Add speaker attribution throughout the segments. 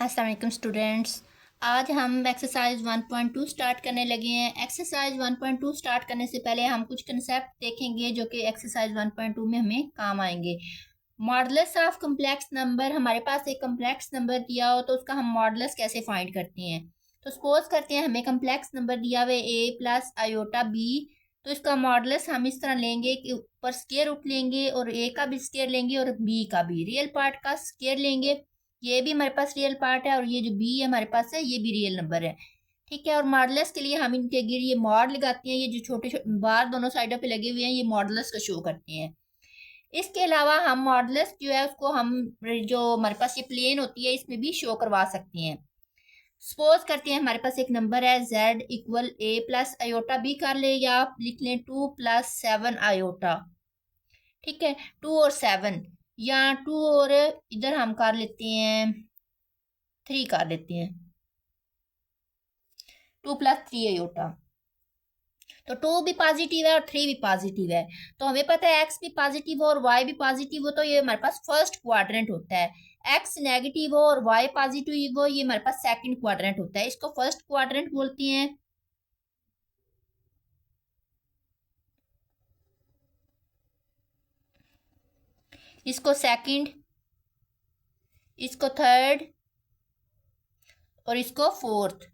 Speaker 1: अस्सलाम वालेकुम स्टूडेंट्स। आज हम एक्सरसाइज 1.2 स्टार्ट करने लगे हैं। एक्सरसाइज 1.2 स्टार्ट करने से पहले हम कुछ कंसेप्ट देखेंगे जो कि एक्सरसाइज 1.2 में हमें काम आएंगे। मॉडुलस ऑफ कम्प्लेक्स नंबर, हमारे पास एक कम्प्लेक्स नंबर दिया हो तो उसका हम मॉडुलस कैसे फाइंड करते हैं। तो सपोज करते हैं हमें कम्प्लेक्स नंबर दिया हुआ a प्लस आयोटा b, तो इसका मॉडुलस हम इस तरह लेंगे कि ऊपर स्क्वायर रूट लेंगे और a का भी स्क्वायर लेंगे और b का भी, रियल पार्ट का स्क्वायर लेंगे। ये भी हमारे पास रियल पार्ट है और ये जो बी है हमारे पास है ये भी रियल नंबर है। ठीक है, और मॉडुलस के लिए हम इनके गिर ये मॉड लगाते हैं। ये जो छोटे छोटे बार दोनों साइडों पे लगे हुए हैं ये मॉडुलस का शो करते हैं। इसके अलावा हम मॉडुलस जो है उसको हम जो हमारे पास ये प्लेन होती है इसमें भी शो करवा सकते हैं। सपोज करते हैं हमारे पास एक नंबर है z equal a plus iota b कर ले, या आप लिख लें 2 प्लस 7 आयोटा। ठीक है, 2 और 7, या 2 और इधर हम कर लेते हैं 3 कर लेते हैं, 2 प्लस 3 आयोटा। तो 2 भी पॉजिटिव है और 3 भी पॉजिटिव है। तो हमें पता है x भी पॉजिटिव हो और y भी पॉजिटिव हो, तो ये हमारे पास फर्स्ट क्वाड्रेंट होता है। x नेगेटिव हो और y पॉजिटिव हो, ये हमारे पास सेकंड क्वाड्रेंट होता है। इसको फर्स्ट क्वाड्रेंट बोलते हैं। इसको सेकंड, इसको थर्ड और इसको फोर्थ।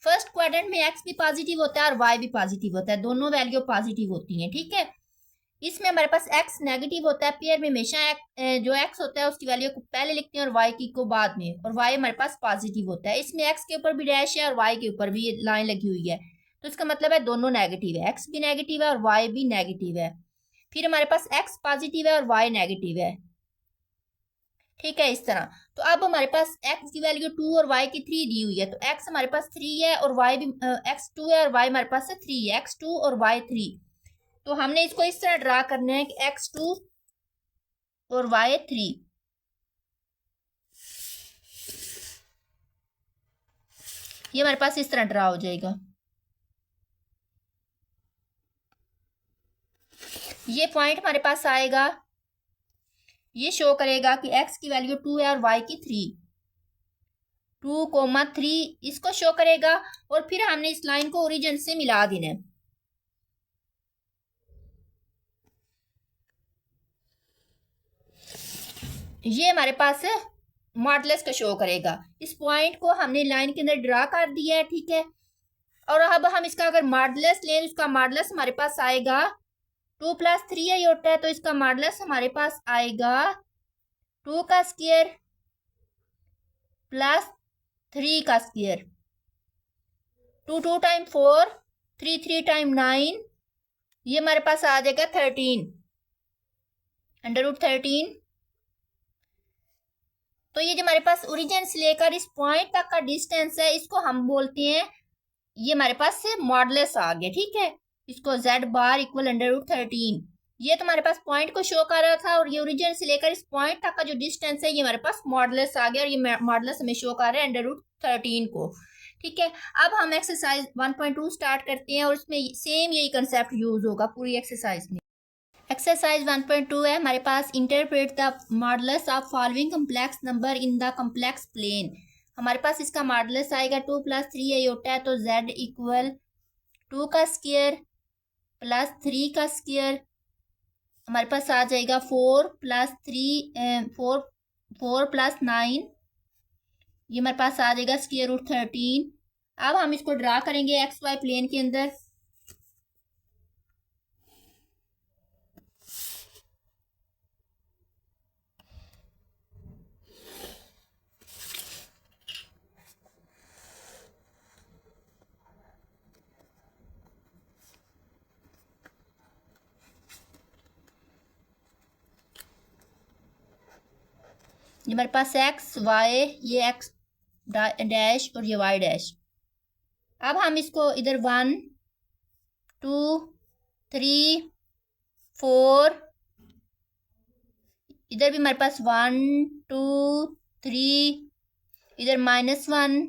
Speaker 1: फर्स्ट क्वाड्रेंट में x भी पॉजिटिव होता है और y भी पॉजिटिव होता है, दोनों वैल्यू पॉजिटिव होती हैं। ठीक है, इसमें हमारे पास x नेगेटिव होता है। पेयर में हमेशा जो x होता है उसकी वैल्यू को पहले लिखते हैं और y की को बाद में, और y हमारे पास पॉजिटिव होता है। इसमें x के ऊपर भी डैश है और y के ऊपर भी ये लाइन लगी हुई है, तो इसका मतलब है दोनों नेगेटिव है, x भी नेगेटिव है और y भी नेगेटिव है। फिर हमारे पास x पॉजिटिव है और y नेगेटिव है। ठीक है, इस तरह। तो अब हमारे पास x की वैल्यू 2 और y की 3 दी हुई है, तो x हमारे पास 3 है और y भी x 2 है और y हमारे पास 3 है, x 2 और y 3। तो हमने इसको इस तरह ड्रा करना है कि x2 और y3। ये हमारे पास इस तरह ड्रा हो जाएगा। ये पॉइंट हमारे पास आएगा, ये शो करेगा कि x की वैल्यू 2 है और y की 3, 2,3 इसको शो करेगा। और फिर हमने इस लाइन को ओरिजिन से मिला देना है। ये हमारे पास मॉडुलस का शो करेगा। इस पॉइंट को हमने लाइन के अंदर ड्रा कर दिया है। ठीक है, और अब हम इसका अगर मॉडुलस लें, इसका मॉडुलस हमारे पास आएगा 2 प्लस 3 आयोटा है, तो इसका मॉडुलस हमारे पास आएगा 2 का स्क्वायर प्लस 3 का स्क्वायर। 2 टाइम 4, 3 टाइम 9, ये हमारे पास आ जाएगा 13, √13। तो ये जो हमारे पास ओरिजिन से लेकर इस पॉइंट तक का डिस्टेंस है, इसको हम बोलते हैं, ये हमारे पास से मॉडुलस आ गया। ठीक है, इसको z बार इक्वल √13। ये तो हमारे पास पॉइंट को शो कर रहा था, और ये ओरिजिन से लेकर इस पॉइंट तक का जो डिस्टेंस है ये हमारे पास मॉडुलस आ गया, और ये मॉडुलस हमें शो कर रहा है √13 को। ठीक है, अब हम एक्सरसाइज 1.2 स्टार्ट करते हैं और इसमें सेम यही कंसेप्ट यूज होगा पूरी एक्सरसाइज में। एक्सरसाइज 1.2 है हमारे पास, interpret the modulus of following complex number in the complex plane. हमारे पास इसका मॉडुलस आएगा 2 प्लस 3 आयोटा है, तो z इक्वल 2 का स्क्वायर प्लस 3 का स्क्वायर, हमारे पास आ जाएगा 4 प्लस 3 4 प्लस 9, ये हमारे पास आ जाएगा √13। अब हम इसको ड्रा करेंगे एक्स वाई प्लेन के अंदर। ये हमारे पास एक्स वाई, ये एक्स डैश और ये वाई डैश। अब हम इसको इधर 1 2 3 4, इधर भी हमारे पास 1 2 3, इधर -1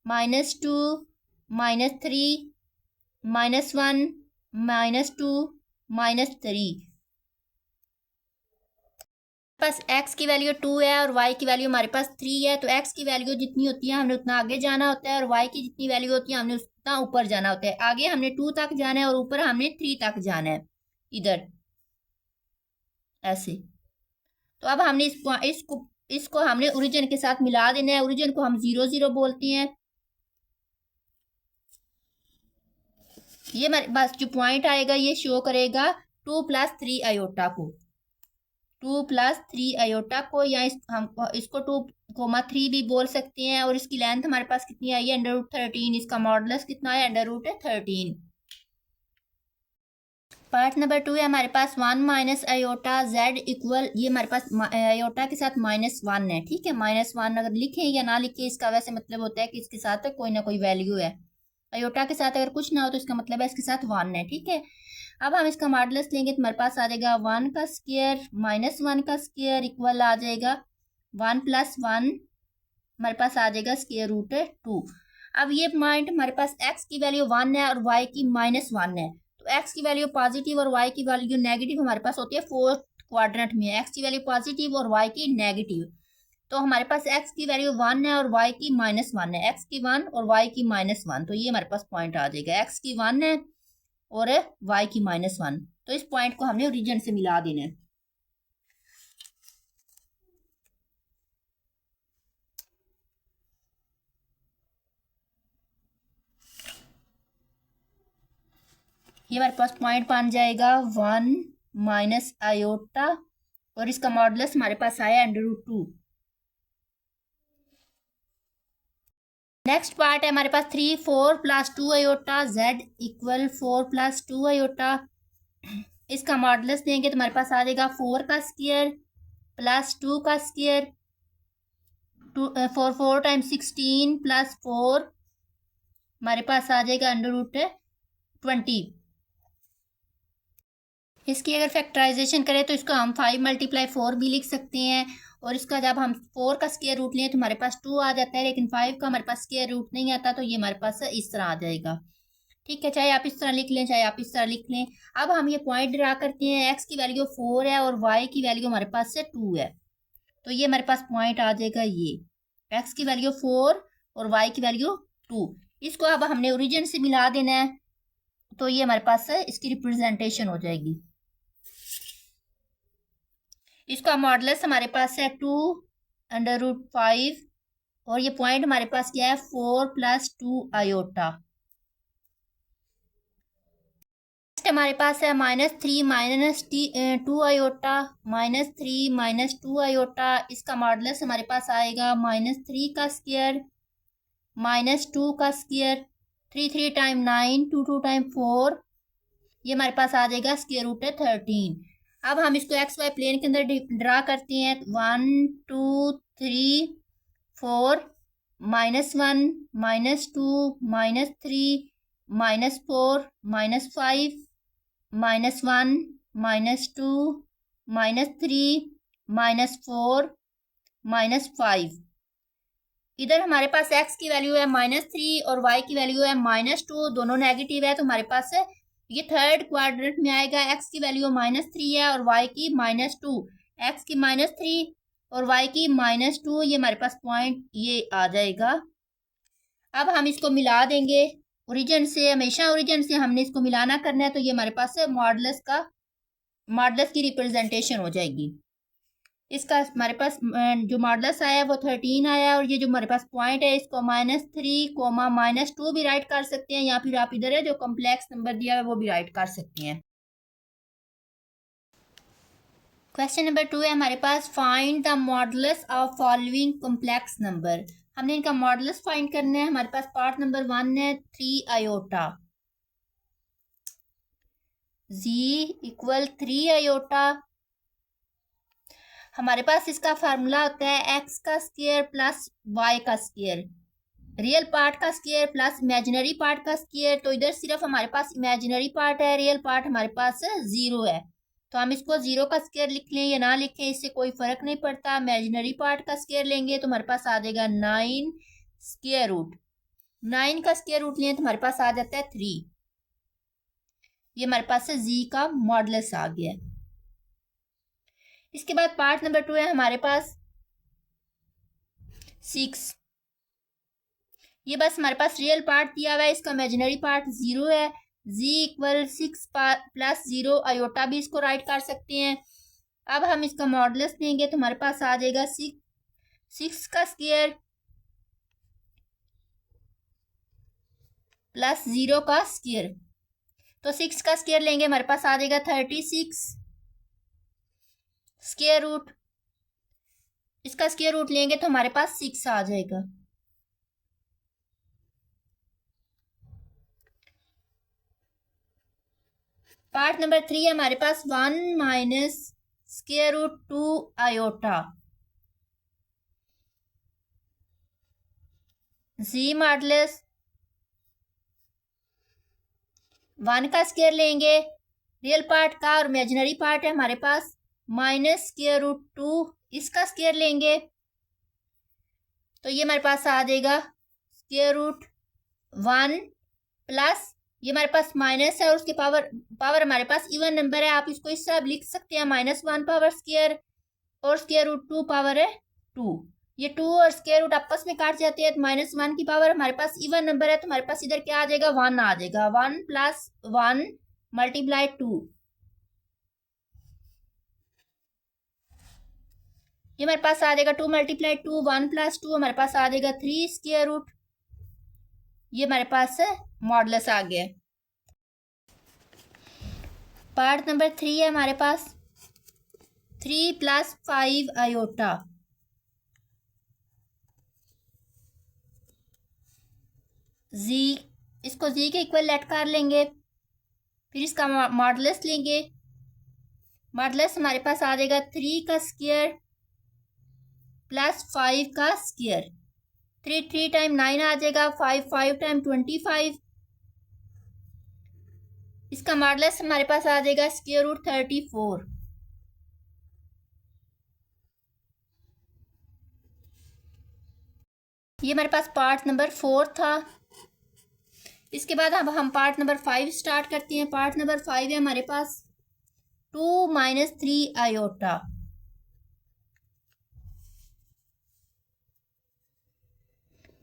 Speaker 1: -2 -3 -1 -2 -3। पास x की वैल्यू 2 है और y की वैल्यू हमारे पास 3 है, तो x की वैल्यू जितनी होती है हमने उतना आगे जाना होता है और y की जितनी वैल्यू होती है हमने उतना ऊपर जाना होता है। आगे हमने 2 तक जाना है और ऊपर हमने 3 तक जाना है, इधर ऐसे। तो अब हमने इसको हमने ओरिजिन के साथ मिला देना है। ओरिजिन को हम 0 0 बोलते हैं। ये हमारे पास जो पॉइंट आएगा ये शो करेगा 2 + 3 आयोटा को, 2 + 3 आयोटा को, या हम इसको 2,3 भी बोल सकते हैं। और इसकी लेंथ हमारे पास कितनी आई है, √13। इसका मॉडुलस कितना है, √13। पार्ट नंबर 2 है हमारे पास 1 - आयोटा z इक्वल, ये हमारे पास आयोटा के साथ -1 है, ठीक है। -1 अगर लिखें या ना लिखें इसका वैसे मतलब होता है कि इसके साथ कोई ना कोई वैल्यू है। आयोटा के साथ अगर कुछ ना हो तो इसका मतलब है इसके साथ 1 है, ठीक है। अब हम इसका मॉडुलस लेंगे तो हमारे पास आ जाएगा 1 का स्क्वायर -1 का स्क्वायर इक्वल आ जाएगा 1 + 1, हमारे पास आ जाएगा √2। अब ये पॉइंट हमारे पास x की वैल्यू 1 है और y की -1 है, तो x की वैल्यू पॉजिटिव और y की वैल्यू नेगेटिव हमारे पास होती है फोर्थ क्वाड्रेंट में। x की वैल्यू पॉजिटिव और y की नेगेटिव, तो हमारे पास x की वैल्यू 1 है और y की -1 है, x की 1 और y की -1, तो ये हमारे पास पॉइंट आ जाएगा। x की 1 है और y की -1, तो इस पॉइंट को हमने ओरिजिन से मिला देना है। ये हमारे पास पॉइंट बन जाएगा 1 - आयोटा और इसका मॉडुलस हमारे पास आया √2। नेक्स्ट पार्ट है हमारे पास 3 4 + 2 आयोटा z इक्वल 4 + 2 आयोटा। इसका मॉडुलस देंगे तो हमारे पास आ जाएगा 4 का स्क्वायर + 2 का स्क्वायर, 4 टाइम्स 16 + 4 हमारे पास आ जाएगा √20। इसकी अगर फैक्टराइजेशन करें तो इसको हम 5 × 4 भी लिख सकते हैं। और इसका जब हम 4 का स्क्वायर रूट लें तो हमारे पास 2 आ जाता है, लेकिन 5 का हमारे पास स्क्वायर रूट नहीं आता, तो ये हमारे पास इस तरह आ जाएगा, ठीक है। चाहे आप इस तरह लिख लें चाहे आप इस तरह लिख लें। अब हम ये पॉइंट ड्रा करते हैं। x की वैल्यू 4 है और y की वैल्यू हमारे पास से 2 है, तो ये हमारे पास पॉइंट आ जाएगा। ये x की वैल्यू 4 और y की वैल्यू 2, इसको अब हमने ओरिजिन से मिला देना है, तो ये हमारे पास इसकी रिप्रेजेंटेशन हो जाएगी। इसका मॉडुलस हमारे पास है 2√5 और ये पॉइंट हमारे पास क्या है 4 + 2 आयोटा। नेक्स्ट हमारे पास है -3 - 2 आयोटा, -3 - 2 आयोटा। इसका मॉडुलस हमारे पास आएगा -3 का स्क्वायर -2 का स्क्वायर, 3 3 टाइम 9, 2 2 टाइम 4, ये हमारे पास आ जाएगा √13। अब हम इसको एक्स वाई प्लेन के अंदर ड्रा करते हैं। 1 2 3 4 -1 -2 -3 -4 -5 -1 -2 -3 -4 -5। इधर हमारे पास x की वैल्यू है -3 और y की वैल्यू है -2, दोनों नेगेटिव है, तो हमारे पास ये थर्ड क्वाड्रेंट में आएगा। x की वैल्यू -3 है और y की -2, x की -3 और y की -2, ये हमारे पास पॉइंट ये आ जाएगा। अब हम इसको मिला देंगे ओरिजिन से, हमेशा ओरिजिन से हमने इसको मिलाना करना है, तो ये हमारे पास मॉडुलस की रिप्रेजेंटेशन हो जाएगी। इसका हमारे पास जो मॉडुलस आया है वो 13 आया, और ये जो हमारे पास पॉइंट है इसको -3, -2 भी राइट कर सकते हैं, या फिर आप इधर है जो कॉम्प्लेक्स नंबर दिया है वो भी राइट कर सकते हैं। क्वेश्चन नंबर 2 है हमारे पास, find the modulus of following complex number. हमने इनका मॉडुलस फाइंड करना है। हमारे पास पार्ट नंबर 1 है 3 आयोटा, z इक्वल 3 आयोटा। हमारे पास इसका फार्मूला होता है x का स्क्वायर प्लस y का स्क्वायर, रियल पार्ट का स्क्वायर प्लस इमेजिनरी पार्ट का स्क्वायर। तो इधर सिर्फ हमारे पास इमेजिनरी पार्ट है, रियल पार्ट हमारे पास 0 है, तो हम इसको 0 का स्क्वायर लिख लें या ना लिखें इससे कोई फर्क नहीं पड़ता। इमेजिनरी पार्ट का स्क्वायर लेंगे तो हमारे पास आ जाएगा 9 स्क्वायर रूट, 9 का स्क्वायर रूट लें तो हमारे पास आ जाता है 3। ये हमारे पास z का मॉडुलस आ गया। इसके बाद पार्ट नंबर 2 है हमारे पास 6। ये बस हमारे पास रियल पार्ट दिया हुआ है, इसका इमेजिनरी पार्ट 0 है। z इक्वल 6 प्लस 0 आयोटा भी इसको राइट कर सकते हैं। अब हम इसका मॉडुलस लेंगे तो हमारे पास आ जाएगा 6 का स्क्वायर प्लस 0 का स्क्वायर। तो 6 का स्क्वायर लेंगे हमारे पास आ जाएगा 36 स्क्वायर रूट। इसका स्क्वायर रूट लेंगे तो हमारे पास 6 आ जाएगा। पार्ट नंबर 3 है हमारे पास 1 माइनस स्क्वायर रूट 2 आयोटा। जी मॉडुलस 1 का स्क्वायर लेंगे रियल पार्ट का, और इमेजिनरी पार्ट है हमारे पास माइनस स्क्वायर रूट 2, इसका स्क्वायर लेंगे तो ये हमारे पास आ जाएगा स्क्वायर रूट 1 प्लस ये हमारे पास माइनस है और उसके पावर हमारे पास इवन नंबर है, आप इसको इस तरह लिख सकते हैं -1 पावर स्क्वायर और स्क्वायर रूट 2 पावर है 2। ये 2 और स्क्वायर रूट आपस में काट जाते हैं तो -1 की पावर हमारे पास इवन नंबर है तो हमारे पास इधर क्या आ जाएगा 1 आ जाएगा। 1 प्लस 1 मल्टीप्लाई 2, ये हमारे पास आ जाएगा 2 मल्टीप्लाई 2, 1 प्लस 2 हमारे पास आ जाएगा 3 स्क्वायर रूट। ये हमारे पास मॉडुलस आ गया। पार्ट नंबर 3 है हमारे पास 3 प्लस 5 आयोटा। जी इसको जी के इक्वल लेट कर लेंगे, फिर इसका मॉडुलस लेंगे। मॉडुलस हमारे पास आ जाएगा 3 का स्क्वायर प्लस 5 का स्क्वायर। 3 टाइम 9 आ जाएगा, 5 टाइम 25। इसका मॉडुलस हमारे पास आ जाएगा स्क्वायर रूट 34। ये हमारे पास पार्ट नंबर 4 था। इसके बाद अब हम पार्ट नंबर 5 स्टार्ट करते हैं। पार्ट नंबर 5 है हमारे पास 2 माइनस 3 आयोटा।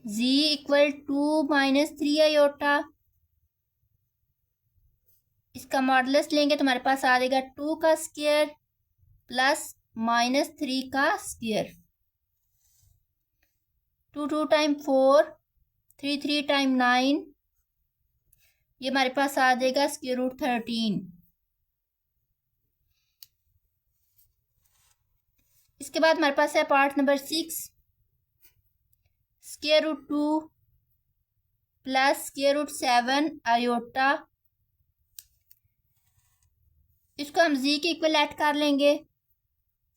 Speaker 1: जी इक्वल 2 माइनस 3 आयोटा। इसका मॉडुलस लेंगे तो हमारे पास आ जाएगा 2 का स्क्वायर प्लस -3 का स्क्वायर। 2 टाइम 4, 3 टाइम 9, ये हमारे पास आ जाएगा स्क्वायर रूट 13। इसके बाद हमारे पास है part number 6 square root 2 plus square root 7 iota. इसको हम जी के इक्वल ऐड कर लेंगे।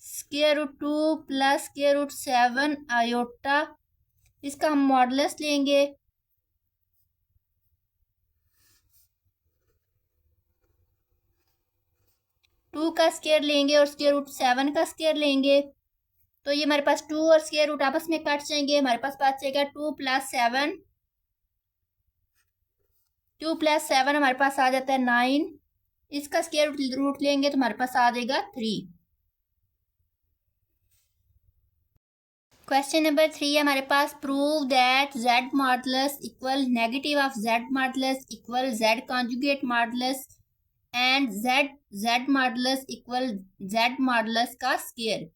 Speaker 1: Square root 2 plus square root 7 iota, इसका हम मॉडुलस लेंगे। टू का स्क्वायर लेंगे और स्क्वायर रूट 7 का स्क्वायर लेंगे तो ये हमारे पास 2 और स्क्वायर रूट आपस में कट जाएंगे। हमारे पास बचेगा 2 प्लस 7। 2 प्लस 7 हमारे पास आ जाता है 9। इसका स्क्वायर रूट लेंगे तो हमारे पास आ जाएगा 3। क्वेश्चन नंबर 3 है हमारे पास prove that z modulus equal negative of z modulus equal z conjugate modulus and z modulus equal z modulus का स्क्वायर।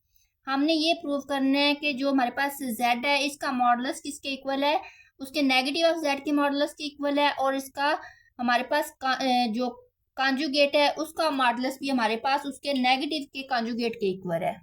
Speaker 1: हमने ये प्रूव करना है कि जो हमारे पास z है इसका मॉडुलस किसके इक्वल है, उसके नेगेटिव ऑफ z के मॉडुलस के इक्वल है, और इसका हमारे पास जो कॉन्जुगेट है उसका मॉडुलस भी हमारे पास उसके नेगेटिव के कॉन्जुगेट के इक्वल है।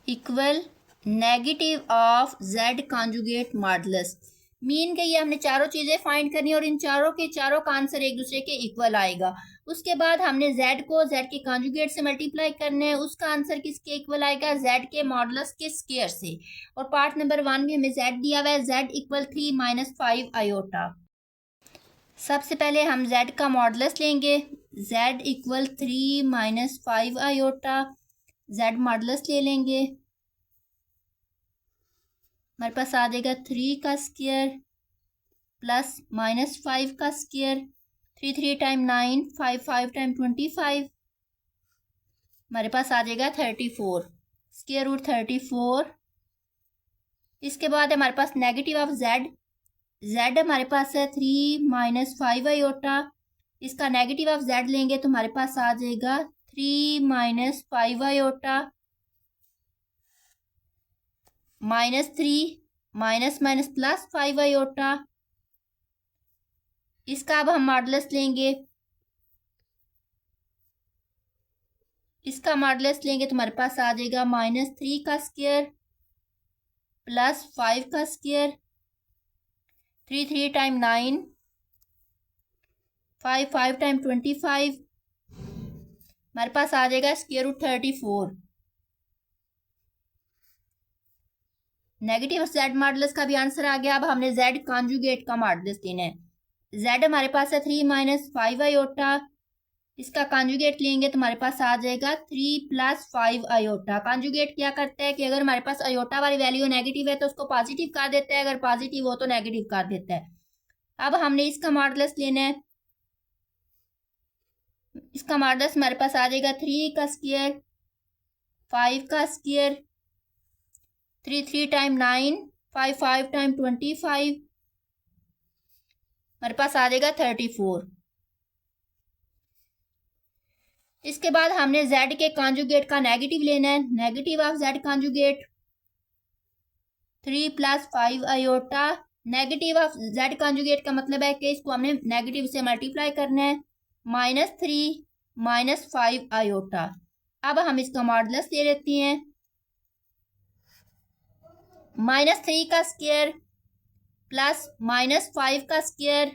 Speaker 1: Equal negative of z conjugate modulus mean के ये हमने चारों चीज़ें फाइंड करनी है और इन चारों के चारों का आंसर एक दूसरे के इक्वल आएगा। उसके बाद हमने z को z के कॉन्जुगेट से मल्टीप्लाई करना है, उसका आंसर किसके इक्वल आएगा, z के मॉडुलस के स्क्वायर से। और पार्ट नंबर 1 में हमें z दिया हुआ है, z इक्वल 3 माइनस 5 आयोटा। सबसे पहले हम z का मॉडुलस लेंगे, z equal 3 minus 5 iota. z modulus ले लेंगे, हमारे पास आ जाएगा 3 का स्क्वायर प्लस -5 का स्क्वायर। 3 time 9, 5 time 25। हमारे पास आ जाएगा 34, स्क्वायर रूट 34। इसके बाद हमारे पास नेगेटिव ऑफ जेड, जेड हमारे पास है 3 माइनस 5 आयोटा। इसका नेगेटिव ऑफ जेड लेंगे तो हमारे पास आ जाएगा 3 minus 5 iota minus 3 minus minus plus 5 iota. इसका अब हम मॉडुलस लेंगे, इसका मॉडुलस लेंगे तो हमारे पास आ जाएगा -3 का स्क्वायर प्लस 5 का स्क्वायर, 3 3 टाइम 9, 5 5 टाइम 25, हमारे पास आ जाएगा square root 34। Negative z modulus का भी आंसर आ गया। अब हमने जेड कॉन्जुगेट का मॉडुलस लेना है। जेड हमारे पास है 3 माइनस 5 आयोटा, इसका कॉन्जुगेट लेंगे तो हमारे पास आ जाएगा 3 प्लस 5 आयोटा। कॉन्जुगेट क्या करता है कि अगर हमारे पास आयोटा वाली वैल्यू नेगेटिव है तो उसको पॉजिटिव कर देता है, अगर पॉजिटिव हो तो नेगेटिव कर देता है। अब हमने इसका मॉडुलस लेना है, इसका मॉडुलस हमारे पास आ जाएगा 3 का स्क्वायर, 5 का स्क्वायर, 3 3 टाइम 9, 5 5 टाइम 25, हमारे पास आ जाएगा 34। इसके बाद हमने z के कॉन्जुगेट का नेगेटिव लेना है। Negative of z conjugate 3 plus 5 iota. Negative of z conjugate का मतलब है कि इसको हमने नेगेटिव से मल्टीप्लाई करना है, -3 माइनस 5 आयोटा। अब हम इसका मॉडुलस ले लेते हैं, -3 का स्क्वायर प्लस -5 का स्क्वायर,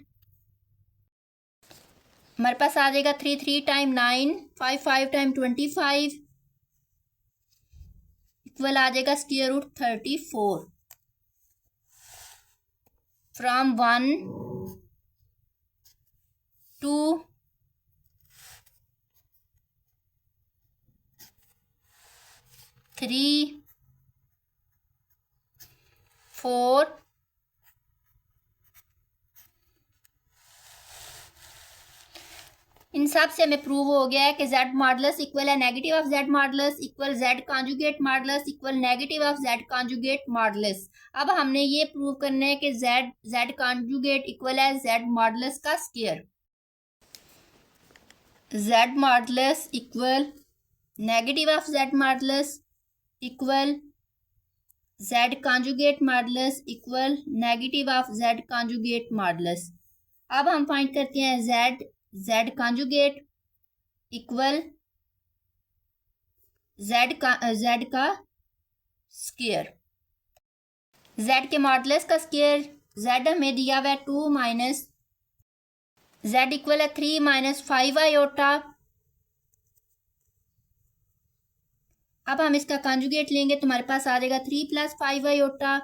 Speaker 1: हमारे पास आ जाएगा 3 3 टाइम 9, 5 5 टाइम 25, इक्वल आ जाएगा स्क्वायर रूट 34। फ्रॉम 1 2 3 4 इन सब से हमें प्रूव हो गया है कि जेड मॉडुलस इक्वल है negative of Z modulus equal Z conjugate modulus equal negative of Z conjugate modulus. अब हमने ये प्रूव करना है कि जेड कॉन्जुगेट इक्वल है जेड मॉडुलस का square. Z modulus equal negative of Z modulus equal Z conjugate modulus equal negative of Z conjugate modulus. अब हम फाइंड करते हैं जेड कॉन्जुगेट इक्वल जेड का स्क्वायर। जेड के मॉडुलस का square Z हमें दिया हुआ है 2 माइनस जेड इक्वल है 3 माइनस 5 आयोटा। अब हम इसका कॉन्जुगेट लेंगे तो हमारे पास आ जाएगा 3 प्लस 5 आयोटा।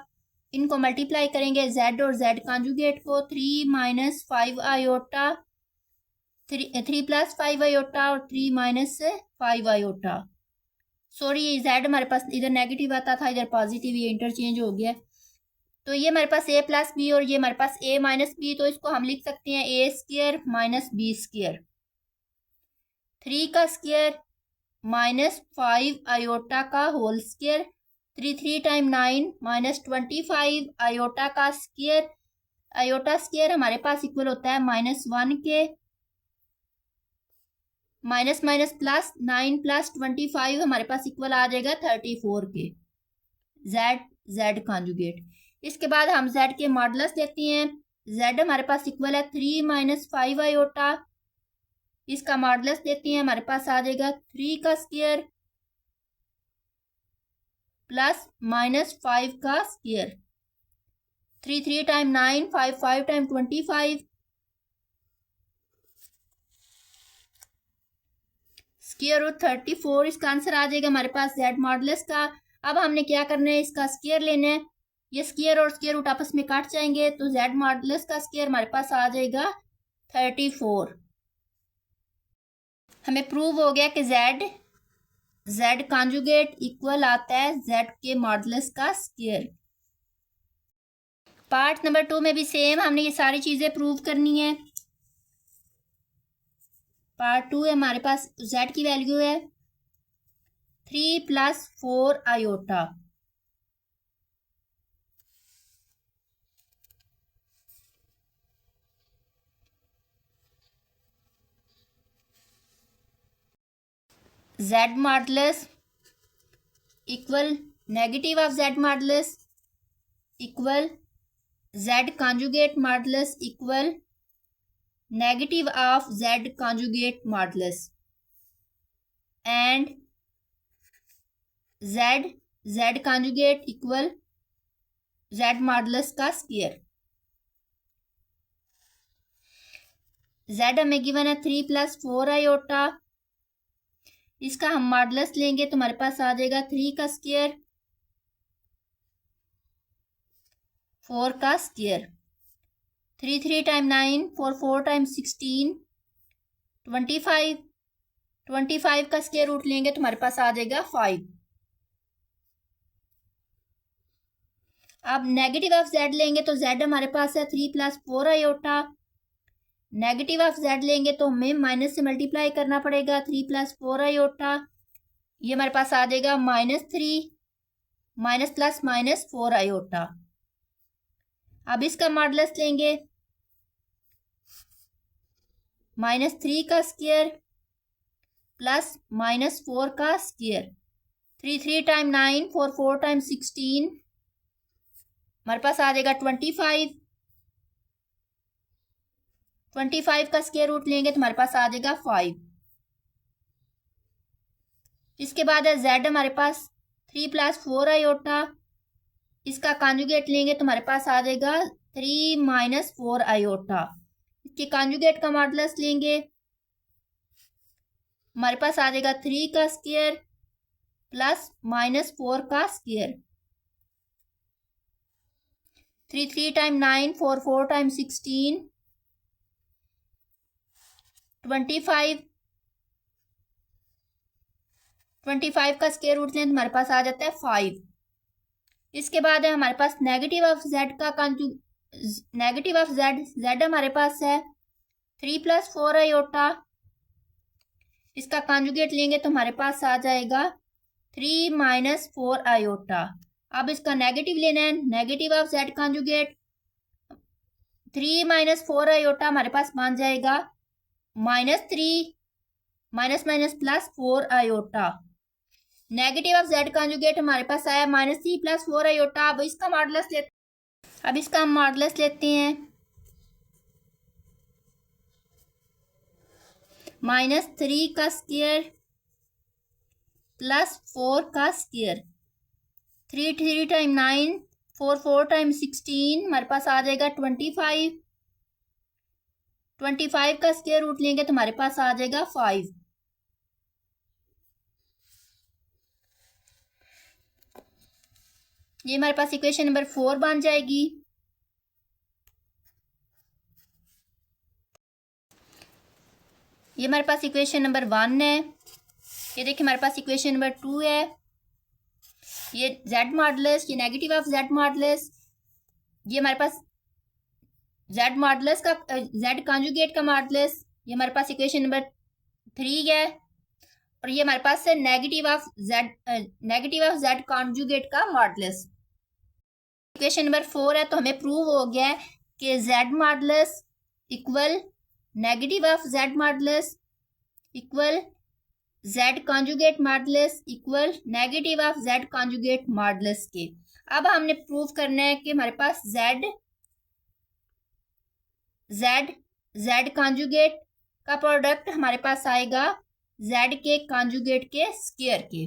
Speaker 1: इनको मल्टीप्लाई करेंगे जेड और जेड कॉन्जुगेट को, 3 माइनस 5 आयोटा, 3 प्लस 5 आयोटा और 3 माइनस 5 आयोटा। सॉरी जेड हमारे पास इधर नेगेटिव आता था, इधर पॉजिटिव, ये इंटरचेंज हो गया। तो ये हमारे पास a प्लस बी और ये हमारे पास a माइनस बी, तो इसको हम लिख सकते हैं a square minus b square. 3 का स्क्वायर माइनस 5 आयोटा का whole square, 3 3 time 9 minus 25 iota का स्क्वायर। आयोटा स्क्वायर हमारे पास इक्वल होता है -1 के, माइनस माइनस प्लस 9 प्लस 25 हमारे पास इक्वल आ जाएगा 34 के। Z conjugate. इसके बाद हम जेड के मॉडुलस लेते हैं। जेड हमारे पास इक्वल है 3 माइनस 5 आयोटा, इसका मॉडुलस लेते हैं, हमारे पास आ जाएगा 3 का स्क्वायर प्लस -5 का square, 3 3 time 9, 5 5 time 25, square root 34। इसका आंसर आ जाएगा हमारे पास जेड मॉडुलस का। अब हमने क्या करना है, इसका स्क्वायर लेना है। ये स्क्वायर और स्क्वायर रूट आपस में काट जाएंगे तो जेड मॉडुलस का स्क्वायर हमारे पास आ जाएगा 34। हमें प्रूव हो गया कि जेड कॉन्जुगेट इक्वल आता है जेड के मॉडुलस का स्क्वायर। पार्ट नंबर 2 में भी सेम हमने ये सारी चीजें प्रूव करनी है। पार्ट 2 है, हमारे पास जेड की वैल्यू है 3 plus 4 iota. Z modulus equal negative of Z modulus equal Z conjugate modulus equal negative of Z conjugate modulus and Z conjugate equal Z modulus का स्क्वायर। Z हमें given है 3 plus 4 iota. इसका हम modulus लेंगे तो हमारे पास आ जाएगा 3 का स्क्वायर 4 का स्क्वायर। 3 3 time 9, 4 4 time 16, 25। 25 का स्क्वायर रूट लेंगे तो हमारे पास आ जाएगा 5। अब नेगेटिव ऑफ Z लेंगे तो Z हमारे पास है 3 plus 4 iota. Negative of Z लेंगे तो हमें माइनस से मल्टीप्लाई करना पड़ेगा 3 प्लस 4 आयोटा। ये हमारे पास आ जाएगा -3 माइनस प्लस माइनस 4 आयोटा। अब इसका मॉडुलस लेंगे -3 का स्क्वायर प्लस -4 का स्क्वायर। 3 3 टाइम 9, 4 4 टाइम 16, हमारे पास आ जाएगा 25। 25 का स्क्वायर रूट लेंगे तो हमारे पास आ जाएगा 5। इसके बाद है Z हमारे पास 3 प्लस 4 आयोटा। इसका कॉन्जुगेट लेंगे तो हमारे पास आ जाएगा 3 माइनस 4 आयोटा। इसके कॉन्जुगेट का मॉडुलस लेंगे, हमारे पास आ जाएगा 3 का स्क्वायर प्लस -4 का स्क्वायर। 3 3 time 9, 4 4 time 16, 25। 25 का स्क्वायर रूट लें तो हमारे पास आ जाता है 5। इसके बाद है हमारे पास नेगेटिव ऑफ Z का नेगेटिव ऑफ Z हमारे पास है 3 प्लस 4 आयोटा। इसका कॉन्जुगेट लेंगे तो हमारे पास आ जाएगा 3 माइनस 4 आयोटा। अब इसका नेगेटिव लेना है, negative of Z conjugate 3 minus 4 iota हमारे पास बन जाएगा -3 minus minus plus 4 iota. Negative of Z conjugate हमारे पास आया -3 प्लस 4 आयोटा। अब इसका हम मॉडुलस लेते हैं -3 का स्क्वायर प्लस 4 का स्क्वायर। 3 3 टाइम 9, 4 4 टाइम 16, हमारे पास आ जाएगा 25। 25 का स्क्वायर रूट लेंगे तो हमारे पास आ जाएगा 5। ये हमारे पास इक्वेशन नंबर 4 बन जाएगी। ये हमारे पास इक्वेशन नंबर 1 है। ये देखिए हमारे पास इक्वेशन नंबर 2 है। ये Z मॉडुलस, ये नेगेटिव ऑफ Z मॉडुलस, ये हमारे पास Z मॉडुलस का Z कॉन्जुगेट का मॉडुलस, ये हमारे पास इक्वेशन नंबर 3 है। और ये हमारे पास है नेगेटिव ऑफ Z कॉन्जुगेट का मॉडुलस। इक्वेशन नंबर 4 है तो हमें प्रूव हो गया है कि Z modulus equal negative of Z modulus equal Z conjugate modulus equal negative of Z conjugate modulus के। अब हमने प्रूव करना है कि हमारे पास Z कॉन्जुगेट का प्रोडक्ट हमारे पास आएगा Z के कॉन्जुगेट के स्क्वायर के।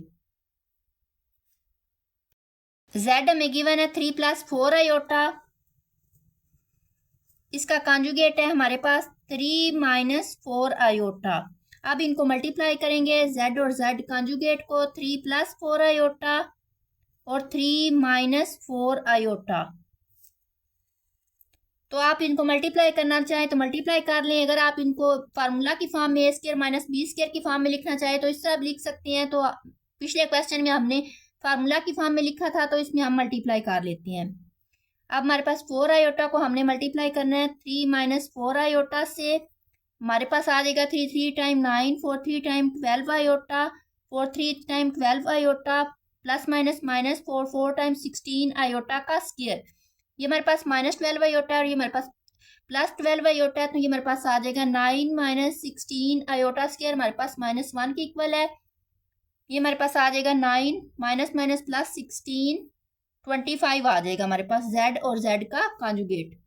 Speaker 1: Z हमें गिवन है 3 प्लस 4 आयोटा। इसका कॉन्जुगेट है हमारे पास 3 माइनस 4 आयोटा। अब इनको मल्टीप्लाई करेंगे Z और Z कॉन्जुगेट को, 3 प्लस 4 आयोटा और 3 माइनस 4 आयोटा। तो आप इनको मल्टीप्लाई करना चाहें तो मल्टीप्लाई कर लें। अगर आप इनको फार्मूला की फॉर्म में A² माइनस B² की फॉर्म में लिखना चाहें तो इस तरह लिख सकते हैं। तो पिछले क्वेश्चन में हमने फार्मूला की फॉर्म में लिखा था तो इसमें हम मल्टीप्लाई कर लेते हैं। अब हमारे पास 4 आयोटा को हमने मल्टीप्लाई करना है 3 माइनस 4 आयोटा से। हमारे पास आ जाएगा 3 3 time 9, 4 3 time 12 iota, 4 3 time 12 iota plus minus minus 4 4 time 16 iota का स्क्वायर। ये हमारे पास -12 आयोटा है और ये हमारे पास +12 आयोटा है, तो ये हमारे पास आ जाएगा 9 - 16 आयोटा स्क्वायर हमारे पास -1 के इक्वल है। ये हमारे पास आ जाएगा 9 माइनस माइनस प्लस 16 25 आ जाएगा हमारे पास z और z का कॉन्जुगेट।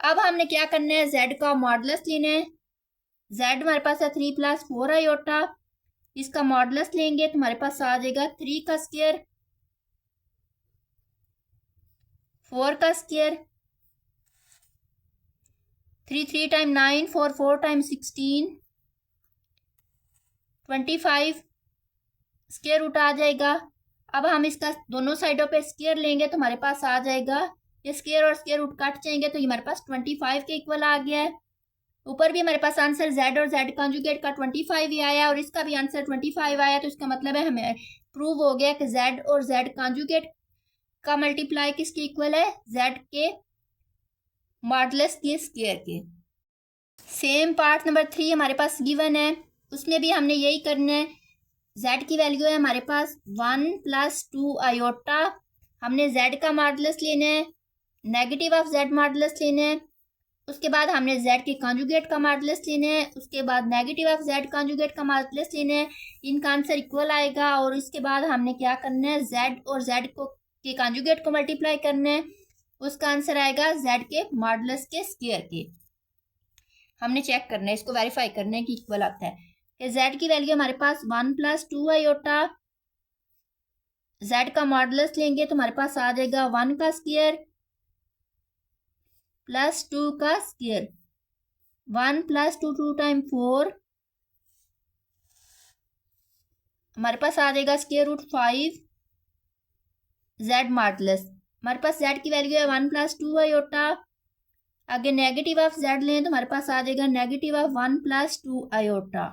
Speaker 1: अब हमने क्या करना है, z का मॉडुलस लेना है। z हमारे पास है 3 + 4 आयोटा, इसका मॉडुलस लेंगे तो हमारे पास आ जाएगा 3 का स्क्वायर 4 का square 3 3 time 9 4 4 time 16 25 square root आ जाएगा। अब हम इसका दोनों साइडों पे स्क्वायर लेंगे तो हमारे पास आ जाएगा, ये स्क्वायर और स्क्वायर रूट कट जाएंगे तो ये हमारे पास 25 के इक्वल आ गया है। ऊपर भी हमारे पास आंसर z और z कॉन्जुगेट का 25 ही आया और इसका भी आंसर 25 आया, तो इसका मतलब है हमें प्रूव हो गया कि z और z कॉन्जुगेट का मल्टीप्लाई किसके इक्वल है, z के मॉडुलस के स्क्वायर के। सेम पार्ट नंबर 3 हमारे पास गिवन है, उसमें भी हमने यही करना है। z की वैल्यू है हमारे पास 1 + 2 आयोटा, हमने z का मॉडुलस लेना है, नेगेटिव ऑफ z मॉडुलस लेना है, उसके बाद हमने z के कॉन्जुगेट का मॉडुलस लेना है, उसके बाद नेगेटिव ऑफ z कॉन्जुगेट का मॉडुलस लेना है। इनका आंसर इक्वल आएगा और इसके बाद हमने क्या करना है, z और z को के कॉन्जुगेट को मल्टीप्लाई करना है, उसका आंसर आएगा z के मॉडुलस के स्क्वायर के। हमने चेक करना है, इसको वेरीफाई करना है कि इक्वल आता है। कि z की वैल्यू हमारे पास 1 + 2 आयोटा, z का मॉडुलस लेंगे तो हमारे पास आ जाएगा 1 का स्क्वायर प्लस 2 का स्क्वायर 1 + 2 2 टाइम 4 हमारे पास आ जाएगा स्क्वायर रूट 5 z मॉडुलस। हमारे पास z की वैल्यू है 1 + 2 आयोटा, आगे नेगेटिव ऑफ z लें तो हमारे पास आ जाएगा negative of 1 + 2 iota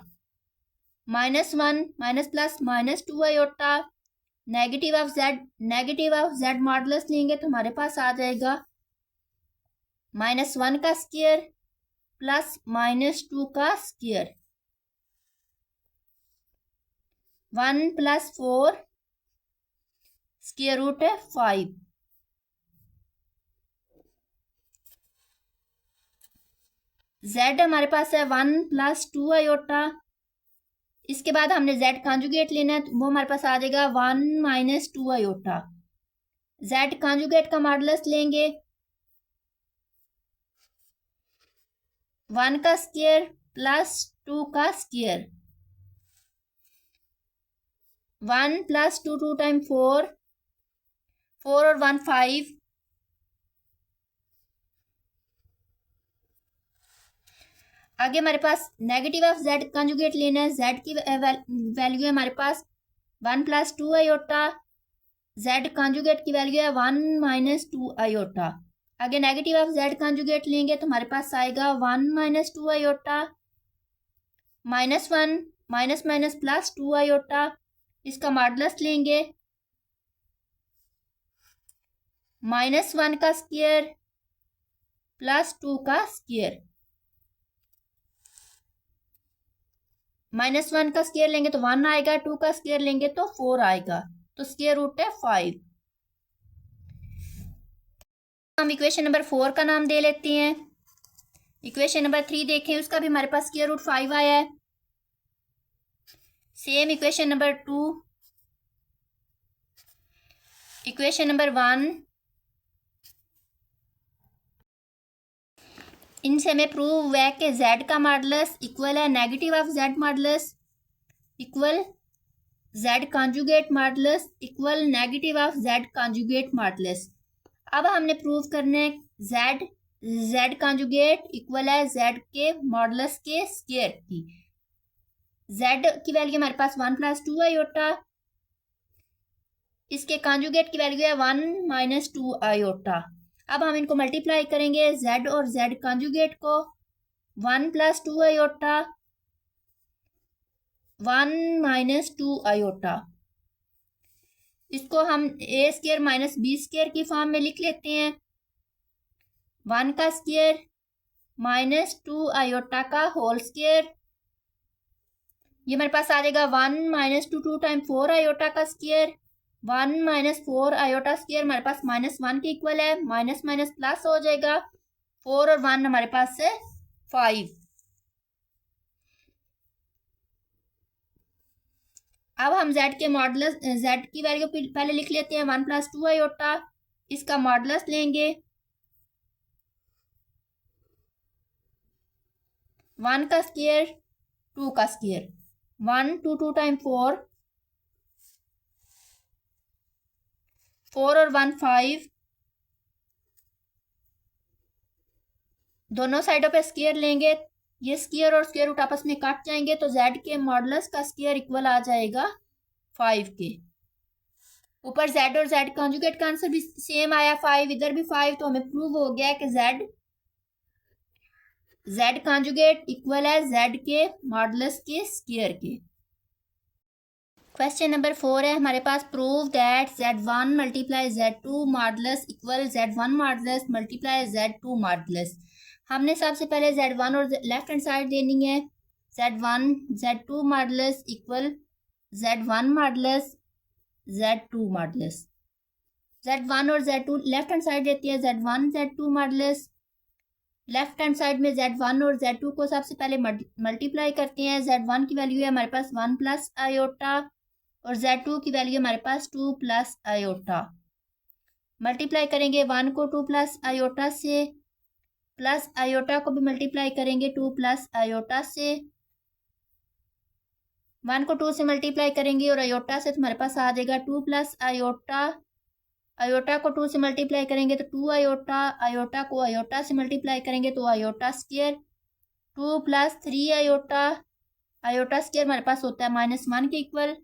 Speaker 1: -1 minus plus -2 iota, negative of z modulus लेंगे तो हमारे पास आ जाएगा -1 का स्क्वायर प्लस -2 का स्क्वायर 1 + 4 स्क्वायर रूट है 5। z हमारे पास है 1 + 2 आयोटा, इसके बाद हमने z कॉन्जुगेट लेना है, वो हमारे पास आ जाएगा 1 - 2 आयोटा। z कॉन्जुगेट का मॉडुलस लेंगे 1 का स्क्वायर प्लस 2 का स्क्वायर 1 + 2 2 टाइम 4 4 और 1 5 आगे हमारे पास नेगेटिव ऑफ z कॉन्जुगेट लेना है, z की वैल्यू है हमारे पास 1 + 2 आयोटा, z कॉन्जुगेट की वैल्यू है 1 - 2 आयोटा। आगे नेगेटिव ऑफ z कॉन्जुगेट लेंगे तो हमारे पास आएगा 1 - 2 iota -1 minus minus plus 2 iota, इसका मॉडुलस लेंगे -1 का स्क्वायर प्लस 2 का स्क्वायर, -1 का स्क्वायर लेंगे तो 1 आएगा, 2 का स्क्वायर लेंगे तो 4 आएगा, तो स्क्वायर रूट है 5। हम इक्वेशन नंबर 4 का नाम दे लेते हैं। इक्वेशन नंबर 3 देखें, उसका भी हमारे पास स्क्वायर रूट 5 आया है। Same equation number 2, equation number 1, इनसे हमें प्रूव हुआ है कि z का मॉडुलस इक्वल है negative of z modulus equal z conjugate modulus equal negative of z conjugate modulus. अब हमने प्रूव करना है z कॉन्जुगेट इक्वल है z के मॉडुलस के स्क्वायर की। z की वैल्यू हमारे पास 1 + 2 आयोटा, इसके कॉन्जुगेट की वैल्यू है 1 - 2 आयोटा। अब हम इनको मल्टीप्लाई करेंगे z और z कॉन्जुगेट को, 1 + 2 आयोटा 1 - 2 आयोटा, इसको हम a² - b² की फॉर्म में लिख लेते हैं। 1 का स्क्वायर -2 आयोटा का होल स्क्वायर ये हमारे पास आ जाएगा 1 माइनस टू टाइम 4 आयोटा का स्क्वायर। 1 माइनस 4 आयोटा स्क्वायर हमारे पास -1 के इक्वल है। माइनस माइनस प्लस हो जाएगा। 4 और 1 हमारे पास है 5। अब हम z के मॉडुलस z की वैल्यू पहले लिख लेते हैं। 1 + 2 आयोटा, इसका मॉडुलस लेंगे 1 का स्क्वायर 2 का स्क्वायर। 1 2 टाइम 4, 4 और 1 5, दोनों साइडों पे स्क्वायर लेंगे। ये स्क्वायर और स्क्वायर रूट आपस में कट जाएंगे तो z के मॉडुलस का स्क्वायर इक्वल आ जाएगा 5 के। ऊपर z और z कॉन्जुगेट का आंसर भी सेम आया 5, इधर भी 5, तो हमें प्रूव हो गया कि z कॉन्जुगेट इक्वल है z के मॉडुलस के स्क्वायर के। क्वेश्चन नंबर 4 है हमारे पास, prove that z1 multiply z2 modulus equal z1 modulus multiply z2 modulus. हमने सबसे पहले z1 और लेफ्ट हैंड साइड देनी है। z1 z2 modulus equal z1 modulus z2 modulus. z1 और z2 लेफ्ट हैंड साइड देती है z1 z2 modulus. Left hand side में z1 और z2 को सबसे पहले मल्टीप्लाई करते हैं। z1 की वैल्यू है हमारे पास 1 प्लस आयोटा और z2 की वैल्यू हमारे पास 2 प्लस आयोटा। मल्टीप्लाई करेंगे 1 को 2 प्लस आयोटा से, प्लस आयोटा को भी मल्टीप्लाई करेंगे 2 प्लस आयोटा से। 1 को 2 से मल्टीप्लाई करेंगे और आयोटा से तो हमारे पास आ जाएगा 2 प्लस आयोटा। आयोटा को 2 से मल्टीप्लाई करेंगे तो 2 आयोटा। आयोटा को आयोटा से मल्टीप्लाई करेंगे तो iota square. 2 plus 3 iota. Iota square हमारे पास होता है -1 के इक्वल।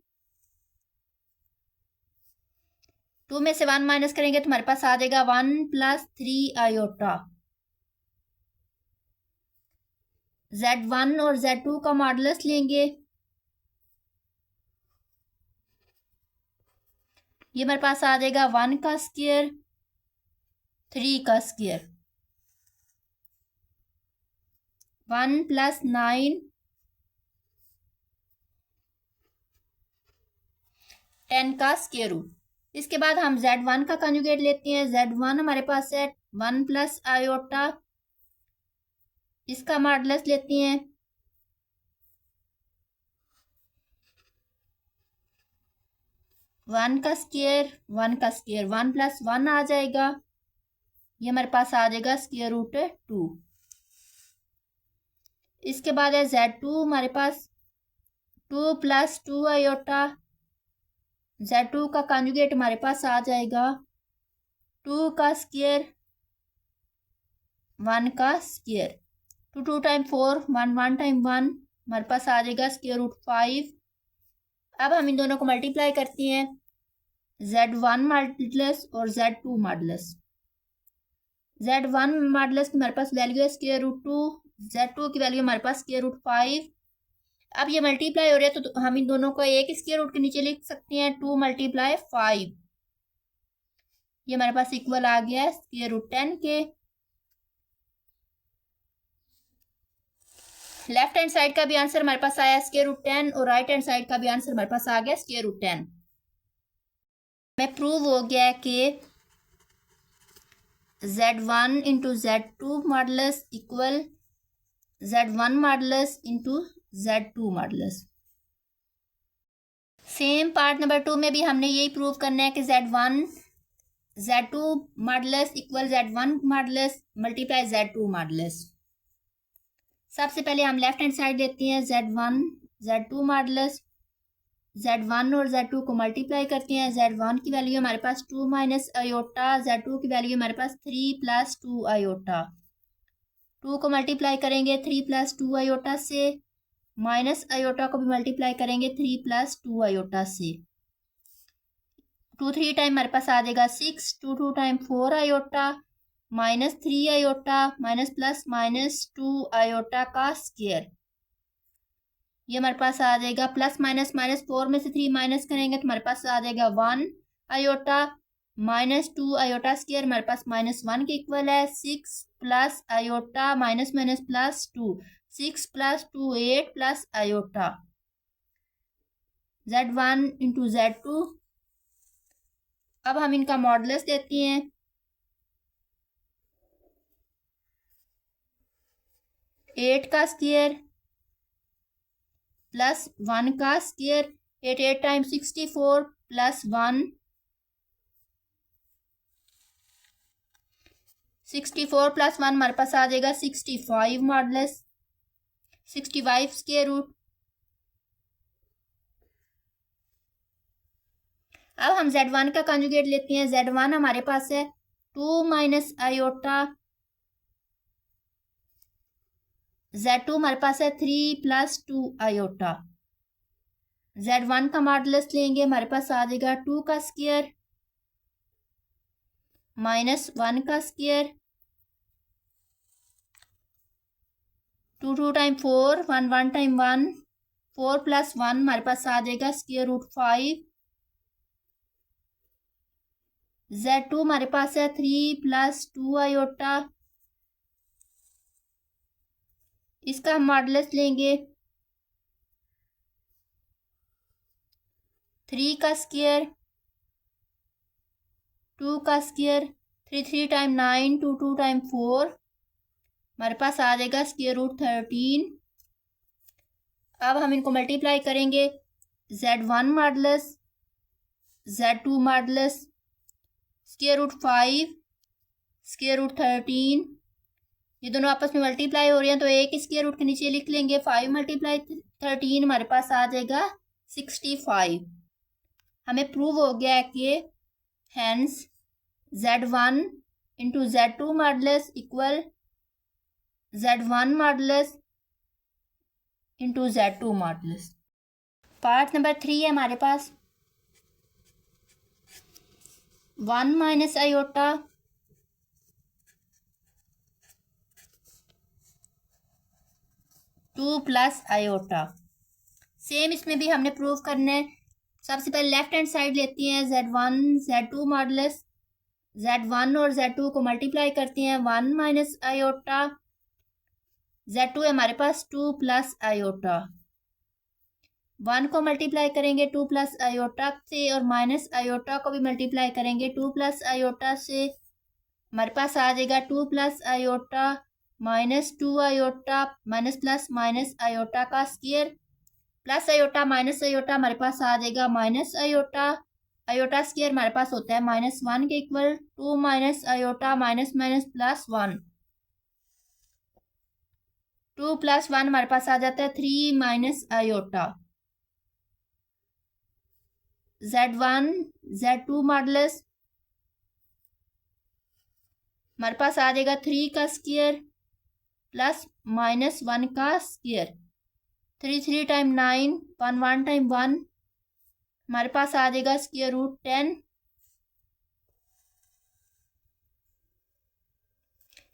Speaker 1: 2 में से 1 माइनस करेंगे तो हमारे पास आ जाएगा 1 प्लस 3 आयोटा। z1 और z2 का मॉडुलस लेंगे। ये हमारे पास आ जाएगा 1 का स्क्वायर 3 का स्क्वायर। 1 + 9 10 का स्क्वायर रूट। इसके बाद हम z1 का कंजुगेट लेते हैं। z1 हमारे पास है 1 प्लस आयोटा, इसका मॉडुलस लेते हैं। वन का स्क्वायर 1 का स्क्वायर 1 + 1 आ जाएगा। ये हमारे पास आ जाएगा स्क्वायर रूट 2। इसके बाद है z2 हमारे पास 2 + 2 आयोटा। z2 का कंजुगेट हमारे पास आ जाएगा 2 का स्क्वायर 1 का स्क्वायर। 2 टाइम 4 1 1 टाइम 1 हमारे पास आ जाएगा स्क्वायर रूट 5। अब हम इन दोनों को मल्टीप्लाई करते हैं। z1 मॉडुलस और z2 मॉडुलस। z1 मॉडुलस की हमारे पास वैल्यू है स्क्वायर रूट 2, z2 की वैल्यू हमारे पास स्क्वायर रूट 5। अब ये मल्टीप्लाई हो रहा है तो हम इन दोनों को एक स्क्वायर रूट के नीचे लिख सकते हैं। 2 × 5, ये हमारे पास इक्वल आ गया स्क्वायर रूट 10 के। लेफ्ट हैंड साइड का भी आंसर हमारे पास आया स्क्वायर रूट 10 और राइट हैंड साइड का भी आंसर हमारे पास आ गया स्क्वायर रूट 10। में प्रूव हो गया कि z1 × z2 modulus equal z1 modulus × z2 modulus. Same part number 2 में भी हमने यही प्रूव करना है कि z1 z2 modulus equal z1 modulus multiply z2 modulus. सबसे पहले हम लेफ्ट हैंड साइड लेते हैं z1 z2 मॉडुलस। z1 और z2 को मल्टीप्लाई करते हैं। z1 की वैल्यू हमारे पास 2 माइनस आयोटा, z2 की वैल्यू हमारे पास 3 + 2 आयोटा। 2 को मल्टीप्लाई करेंगे 3 + 2 आयोटा से, माइनस आयोटा को भी मल्टीप्लाई करेंगे 3 + 2 आयोटा से। 2 3 टाइम हमारे पास आ जाएगा 6, 2 2 time 4 iota, -3 iota, minus plus -2 iota का स्क्वायर। ये हमारे पास आ जाएगा प्लस माइनस -4 में से 3 माइनस करेंगे तो हमारे पास आ जाएगा 1 आयोटा, -2 आयोटा स्क्वायर हमारे पास -1 के इक्वल है। 6 plus iota minus +2, 6 + 2 8 plus iota. Z1 into Z2। अब हम इनका मॉडुलस देते हैं। 8 का स्क्वायर प्लस 1 का स्क्वायर। 8 times 64 plus 1। 64 प्लस 1 हमारे पास आ जाएगा 65 मॉडुलस। 65 square root. अब हम Z1 का कॉन्जुगेट लेते हैं। Z1 हमारे पास है 2 माइनस आयोटा। Z2 हमारे पास है 3 प्लस 2 आयोटा। Z1 का मॉडुलस लेंगे, हमारे पास आ जाएगा 2 का स्क्वायर माइनस 1 का स्क्वायर। 2 टाइम 4, 1 टाइम 1, 4 प्लस 1 हमारे पास आ जाएगा स्क्वायर रूट 5। Z2 हमारे पास है 3 प्लस 2 आयोटा। इसका हम मॉडुलस लेंगे 3 का स्क्वायर, 2 का स्क्वायर। 3 टाइम 9, 2 टाइम 4 हमारे पास आ जाएगा स्क्वायर रूट 13। अब हम इनको मल्टीप्लाई करेंगे। Z1 modulus, Z2 modulus, square root 5, square root 13। ये दोनों आपस में मल्टीप्लाई हो रहे हैं तो एक स्क्वायर रूट के नीचे लिख लेंगे। 5 मल्टीप्लाई 13 हमारे पास आ जाएगा 65। हमें प्रूव हो गया है कि hence Z1 into Z2 modulus equal Z1 modulus into Z2 modulus. Part number 3 है हमारे पास 1 minus iota two plus iota. Same इसमें भी हमने प्रूव करना है। सबसे पहले लेफ्ट हैंड साइड लेती हैं Z1 Z2 मॉडुलस। Z1 और Z2 को मल्टीप्लाई करते हैं 1 माइनस आयोटा। Z2 है हमारे पास 2 प्लस आयोटा। 1 को मल्टीप्लाई करेंगे 2 प्लस आयोटा से और माइनस आयोटा को भी मल्टीप्लाई करेंगे 2 प्लस आयोटा से। हमारे पास आ जाएगा 2 plus iota minus 2 iota minus plus minus iota का square plus iota minus iota हमारे पास आ जाएगा माइनस आयोटा। आयोटा स्क्वायर हमारे पास होता है -1 के equal. 2 minus iota minus minus plus 1। 2 plus 1 हमारे पास आ जाता है 3 minus iota. Z1 Z2 modulus हमारे पास आ जाएगा 3 का स्क्वायर प्लस -1 का स्क्वायर। 3 टाइम 9, 1 टाइम 1 हमारे पास आ जाएगा स्क्वायर रूट 10।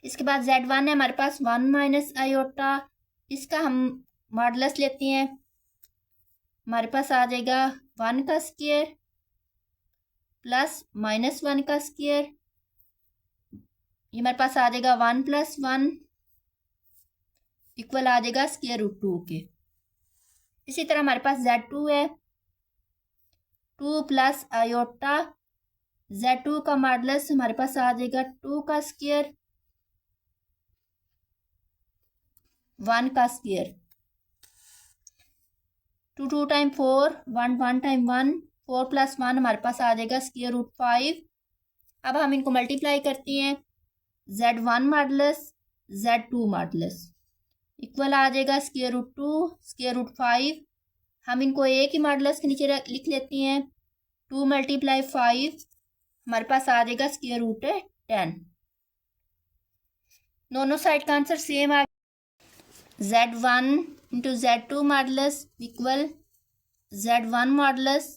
Speaker 1: इसके बाद Z1 है हमारे पास 1 माइनस आयोटा। इसका हम मॉडुलस लेते हैं। हमारे पास आ जाएगा 1 का स्क्वायर प्लस -1 का स्क्वायर। ये हमारे पास आ जाएगा 1 प्लस 1 इक्वल आ जाएगा स्क्वायर रूट 2 के। इसी तरह हमारे पास Z2 है 2 प्लस आयोटा। Z2 का मॉडुलस हमारे पास आ जाएगा 2 का स्क्वायर 1 का स्क्वायर। 2 टाइम 4, 1 टाइम 1, 4 प्लस 1 हमारे पास आ जाएगा स्क्वायर रूट 5। अब हम इनको मल्टीप्लाई करते हैं। Z1 modulus Z2 modulus equal आ जाएगा स्क्वायर रूट 2 स्क्वायर रूट 5। हम इनको एक ही मॉडुलस के नीचे लिख लेते हैं। 2 मल्टीप्लाई 5 हमारे पास आ जाएगा स्क्वायर रूट 10। दोनों साइड का आंसर सेम आ Z1 into Z2 modulus equal Z1 modulus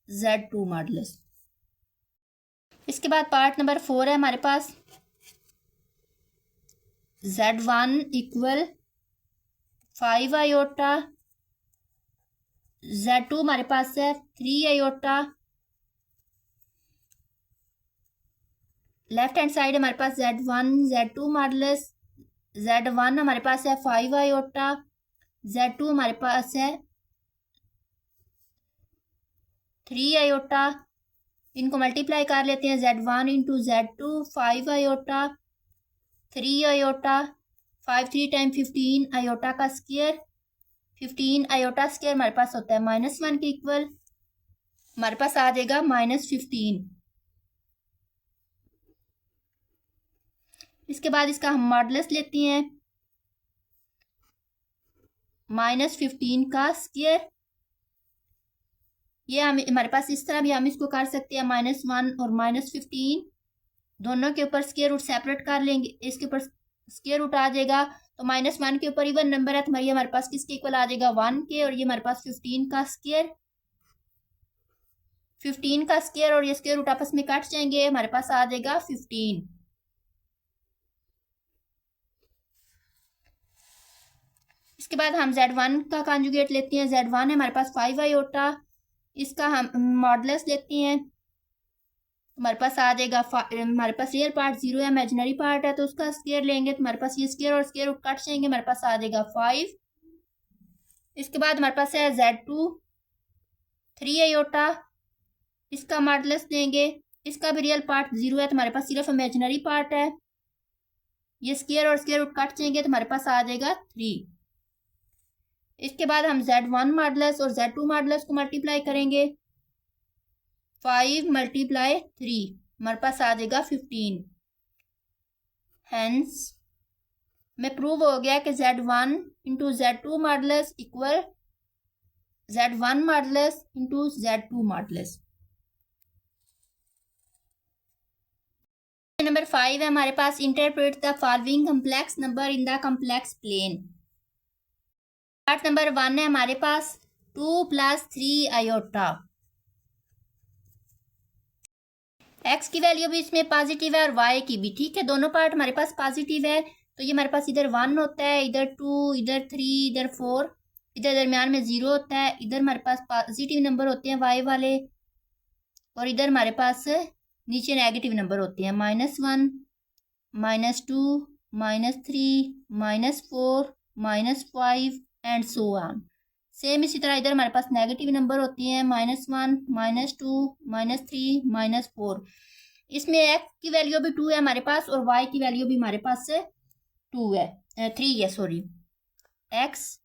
Speaker 1: Z2 modulus. इसके बाद पार्ट नंबर 4 है हमारे पास Z1 इक्वल 5 आयोटा। Z2 हमारे पास है 3 आयोटा। लेफ्ट हैंड साइड हमारे पास Z1 Z2 मॉडुलस। Z1 हमारे पास है 5 आयोटा। Z2 हमारे पास है 3 आयोटा, इनको मल्टीप्लाई कर लेते हैं, Z1 into Z2 5 iota 3 iota 5 3 time 15 iota का स्क्वायर 15 आयोटा स्क्वायर हमारे पास होता है -1 के इक्वल, हमारे पास आ जाएगा -15। इसके बाद इसका हम मॉडुलस लेते हैं, -15 का स्क्वायर, ये हम हमारे पास इस तरह भी हम इसको कर सकते हैं, -1 और -15 दोनों के ऊपर स्क्वायर रूट सेपरेट कर लेंगे, इसके ऊपर स्क्वायर रूट आ जाएगा, तो -1 के ऊपर इवन नंबर है तो हमारे पास किसके इक्वल आ जाएगा 1 के, और ये हमारे पास 15 का स्क्वायर, 15 का स्क्वायर और ये स्क्वायर रूट आपस में कट जाएंगे, हमारे पास आ जाएगा 15। इसके बाद हम Z1 का कॉन्जुगेट लेते हैं, Z1 है हमारे पास 5 आयोटा, इसका हम मॉडुलस लेते हैं, हमारे पास आ जाएगा हमारे पास रियल पार्ट 0 है, इमेजिनरी पार्ट है तो उसका स्क्वायर लेंगे तो हमारे पास ये स्क्वायर और स्क्वायर रूट कट जाएंगे, हमारे पास आ जाएगा 5। इसके बाद हमारे पास है Z2 3 आयोटा, इसका मॉडुलस लेंगे, इसका भी रियल पार्ट 0 है तो हमारे पास सिर्फ इमेजिनरी पार्ट है, ये स्क्वायर और स्क्वायर रूट कट जाएंगे तो हमारे पास आ जाएगा 3। इसके बाद हम Z1 मॉडुलस और Z2 मॉडुलस को मल्टीप्लाई करेंगे, 5 मल्टीप्लाई 3 हमारे पास आ जाएगा 15। हेंस में प्रूव हो गया कि Z1 into Z2 modulus equal Z1 modulus into Z2 modulus. Number 5 है हमारे पास, interpret the following complex number in the complex plane. Part number 1 है हमारे पास 2 + 3 आयोटा, x की वैल्यू भी इसमें पॉजिटिव है और y की भी, ठीक है, दोनों पार्ट हमारे पास पॉजिटिव है, तो ये हमारे पास इधर 1 होता है, इधर 2, इधर 3, इधर 4, इधर दरमियान में 0 होता है, इधर हमारे पास पॉजिटिव नंबर होते हैं y वाले, और इधर हमारे पास नीचे नेगेटिव नंबर होते हैं, -1 -2 -3 -4 -5 एंड सो ऑन। सेम इसी तरह इधर हमारे पास नेगेटिव नंबर होती हैं, -1 -2 -3 -4। इसमें x की वैल्यू भी 2 है हमारे पास और y की वैल्यू भी हमारे पास 2 है 3 है, सॉरी, x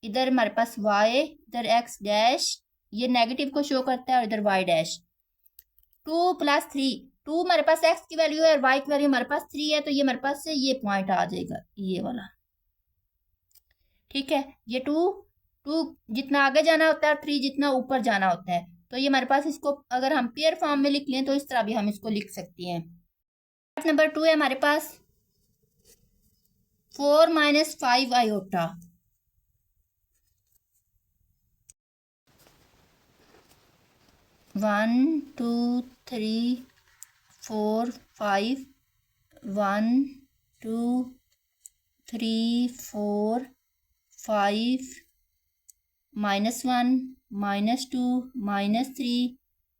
Speaker 1: इधर हमारे पास y, इधर x डैश, ये नेगेटिव को शो करता है, और इधर y डैश। 2 + 3, 2 हमारे पास x की वैल्यू है और y की वैल्यू हमारे पास 3 है, तो ये हमारे पास ये पॉइंट आ जाएगा, ये वाला, ठीक है। ये 2 जितना आगे जाना होता है, 3 जितना ऊपर जाना होता है, तो ये हमारे पास, इसको अगर हम पेयर फॉर्म में लिख लें तो इस तरह भी हम इसको लिख सकते हैं। पार्ट नंबर 2 है हमारे पास 4 - 5 आयोटा, 1 2 3 4 5 1 2 3 4 5 -1 -2 -3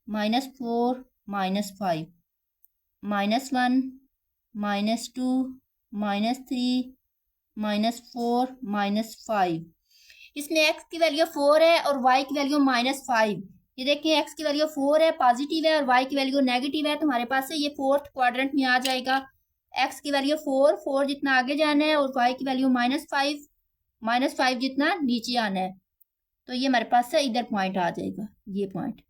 Speaker 1: -4 -5 -1 -2 -3 -4 -5। इसमें x की वैल्यू 4 है और y की वैल्यू -5। ये देखिए x की वैल्यू 4 है, पॉजिटिव है, और y की वैल्यू नेगेटिव है, तो हमारे पास ये 4th क्वाड्रेंट में आ जाएगा। x की वैल्यू 4 जितना आगे जाना है, और y की वैल्यू -5 जितना नीचे आना है, तो ये हमारे पास है इधर पॉइंट आ जाएगा, ये पॉइंट,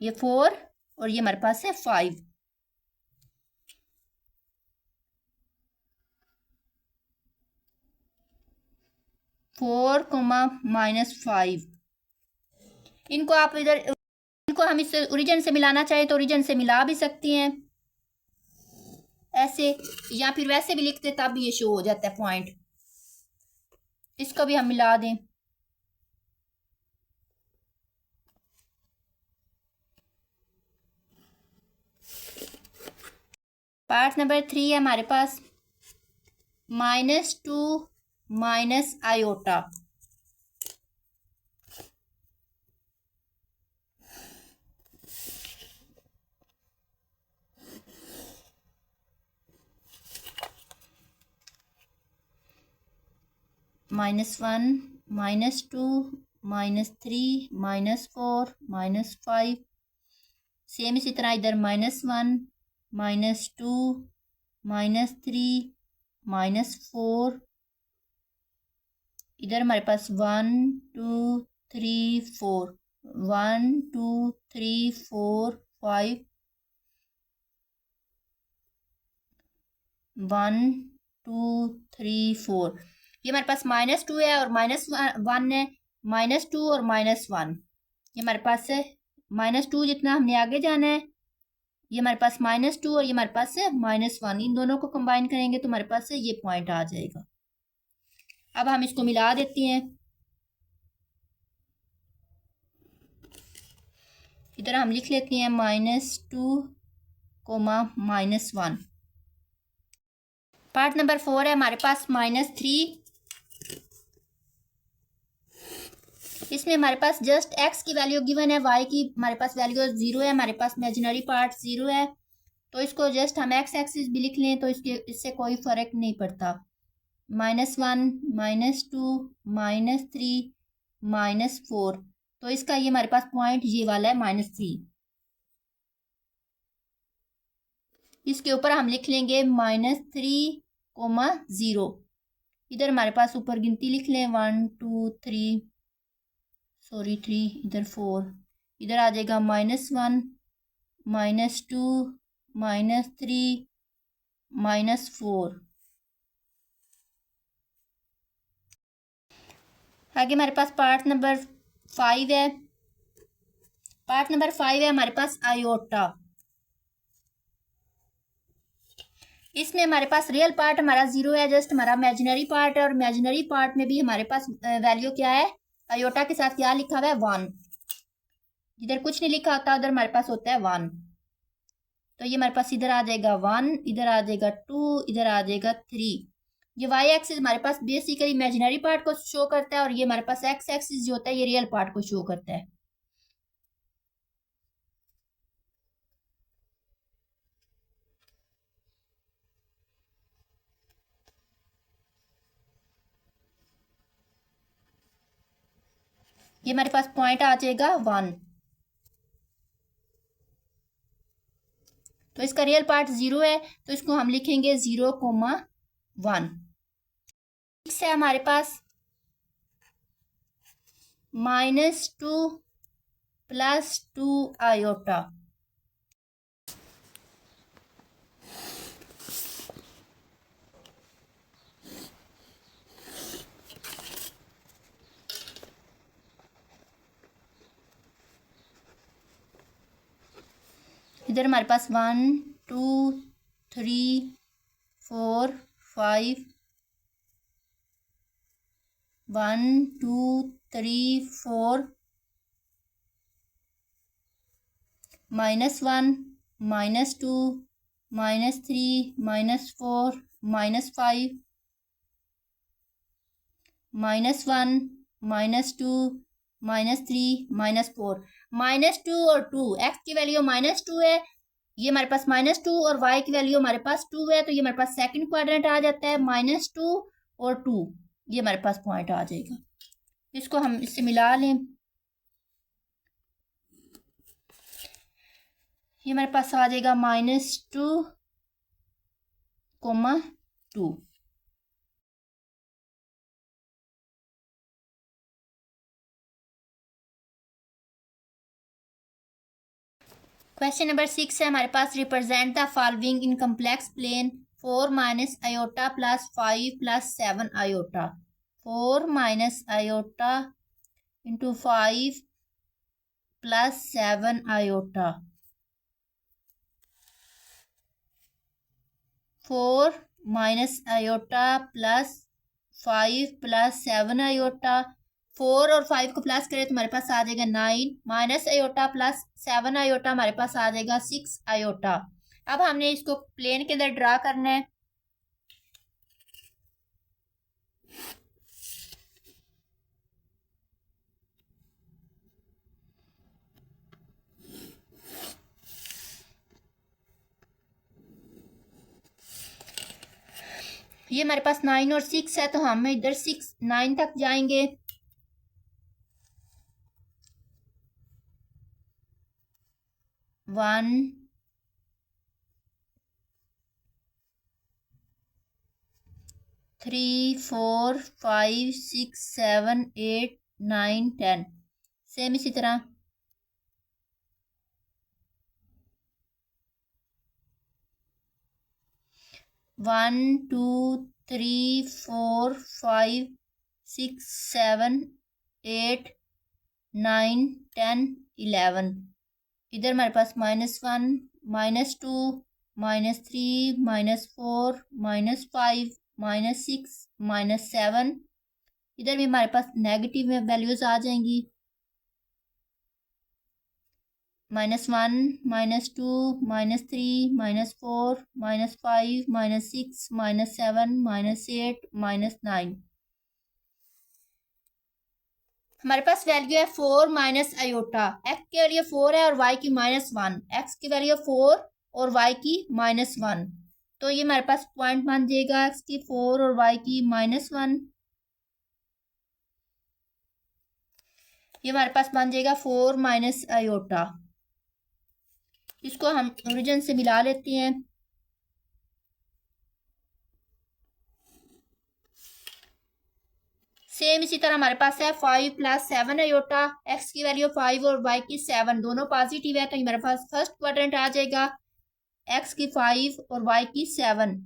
Speaker 1: ये 4 और ये हमारे पास है 5। -5, इनको आप इधर, इनको हम इस ओरिजिन से मिलाना चाहें तो ओरिजिन से मिला भी सकती हैं ऐसे, या फिर वैसे भी लिखते तब भी ये शो हो जाता है पॉइंट, इसको भी हम मिला दें। पार्ट नंबर 3 है हमारे पास -2 - आयोटा, -1 -2 -3 -4 -5, सेम इसी तरह इधर -1 -2 -3 -4, इधर हमारे पास 1 2 3 4 1 2 3 4 5 1 2 3 4, ये हमारे पास -2 है और -1 है, -2 और -1, ये हमारे पास है -2 जितना हमने आगे जाना है, ये हमारे पास -2 और ये हमारे पास है -1, इन दोनों को कंबाइन करेंगे तो हमारे पास ये पॉइंट आ जाएगा। अब हम इसको मिला देते हैं, इधर हम लिख लेते हैं -2 -1। पार्ट नंबर 4 है हमारे पास -3, इसमें हमारे पास जस्ट x की वैल्यू गिवन है, y की हमारे पास वैल्यू 0 है, हमारे पास इमेजिनरी पार्ट 0 है, तो इसको जस्ट हम x एक्सिस भी लिख लें तो इससे कोई फर्क नहीं पड़ता। -1 -2 -3 -4, तो इसका ये हमारे पास पॉइंट ये वाला है -3, इसके ऊपर हम लिख लेंगे -3 0, इधर हमारे पास ऊपर गिनती लिख लें 1 2 3 3, इधर 4, इधर आ जाएगा -1 -2 -3 -4। आगे हमारे पास पार्ट नंबर 5 है, पार्ट नंबर 5 है हमारे पास आयोटा, इसमें हमारे पास रियल पार्ट हमारा 0 है, जस्ट हमारा इमेजिनरी पार्ट है, और इमेजिनरी पार्ट में भी हमारे पास वैल्यू क्या है, आयोटा के साथ क्या लिखा हुआ है 1, जिधर कुछ नहीं लिखा होता उधर हमारे पास होता है 1, तो ये हमारे पास इधर आ जाएगा 1, इधर आ जाएगा 2, इधर आ जाएगा 3। ये वाई एक्सिस हमारे पास बेसिकली इमेजिनरी पार्ट को शो करता है, और ये हमारे पास एक्स एक्सिस जो होता है ये रियल पार्ट को शो करता है। ये हमारे पास पॉइंट आ जाएगा 1, तो इसका रियल पार्ट 0 है, तो इसको हम लिखेंगे 0,1। नेक्स्ट है हमारे पास -2 +2 आयोटा, इधर हमारे पास 1 2 3 4 5 1 2 3 4 -1 -2 -3 -4 -5 -1 -2 -3 -4, -2 और 2, x की वैल्यू -2 है, ये हमारे पास -2 और y की वैल्यू हमारे पास 2 है, तो ये हमारे पास सेकंड क्वाड्रेंट आ जाता है, -2 और 2, ये हमारे पास पॉइंट आ जाएगा। इसको हम इससे मिला लें, ये हमारे पास आ जाएगा -2, 2। क्वेश्चन नंबर 6 है हमारे पास, represent the following in complex plane 4 - iota +5 +7 iota, 4 - iota into 5 +7 iota, 4 - iota +5 +7 iota, 4 और 5 को प्लस करें तो हमारे पास आ जाएगा 9, -आयोटा +7 आयोटा हमारे पास आ जाएगा 6 आयोटा। अब हमने इसको प्लेन के अंदर ड्रा करना है, ये हमारे पास 9 और 6 है, तो हम इधर 9 तक जाएंगे, 1 3 4 5 6 7 8 9 10 सेम इसी तरह 1 2 3 4 5 6 7 8 9 10 11 इधर हमारे पास -1 -2 -3 -4 -5 -6 -7 इधर भी हमारे पास नेगेटिव वैल्यूज आ जाएंगी -1 -2 -3 -4 -5 -6 -7 -8 -9 हमारे पास वैल्यू है 4 माइनस आयोटा एक्स की वैल्यू 4 है और वाई की -1 एक्स की वैल्यू 4 और वाई की -1 तो ये हमारे पास पॉइंट बन जाएगा एक्स की 4 और वाई की -1 ये हमारे पास बन जाएगा 4 माइनस आयोटा इसको हम ओरिजिन से मिला लेते हैं सेम इसी तरह हमारे पास है 5 + 7 आयोटा एक्स की वैल्यू 5 और वाई की 7 दोनों पॉजिटिव है तो हमारे पास फर्स्ट क्वाड्रेंट आ जाएगा एक्स की 5 और वाई की 7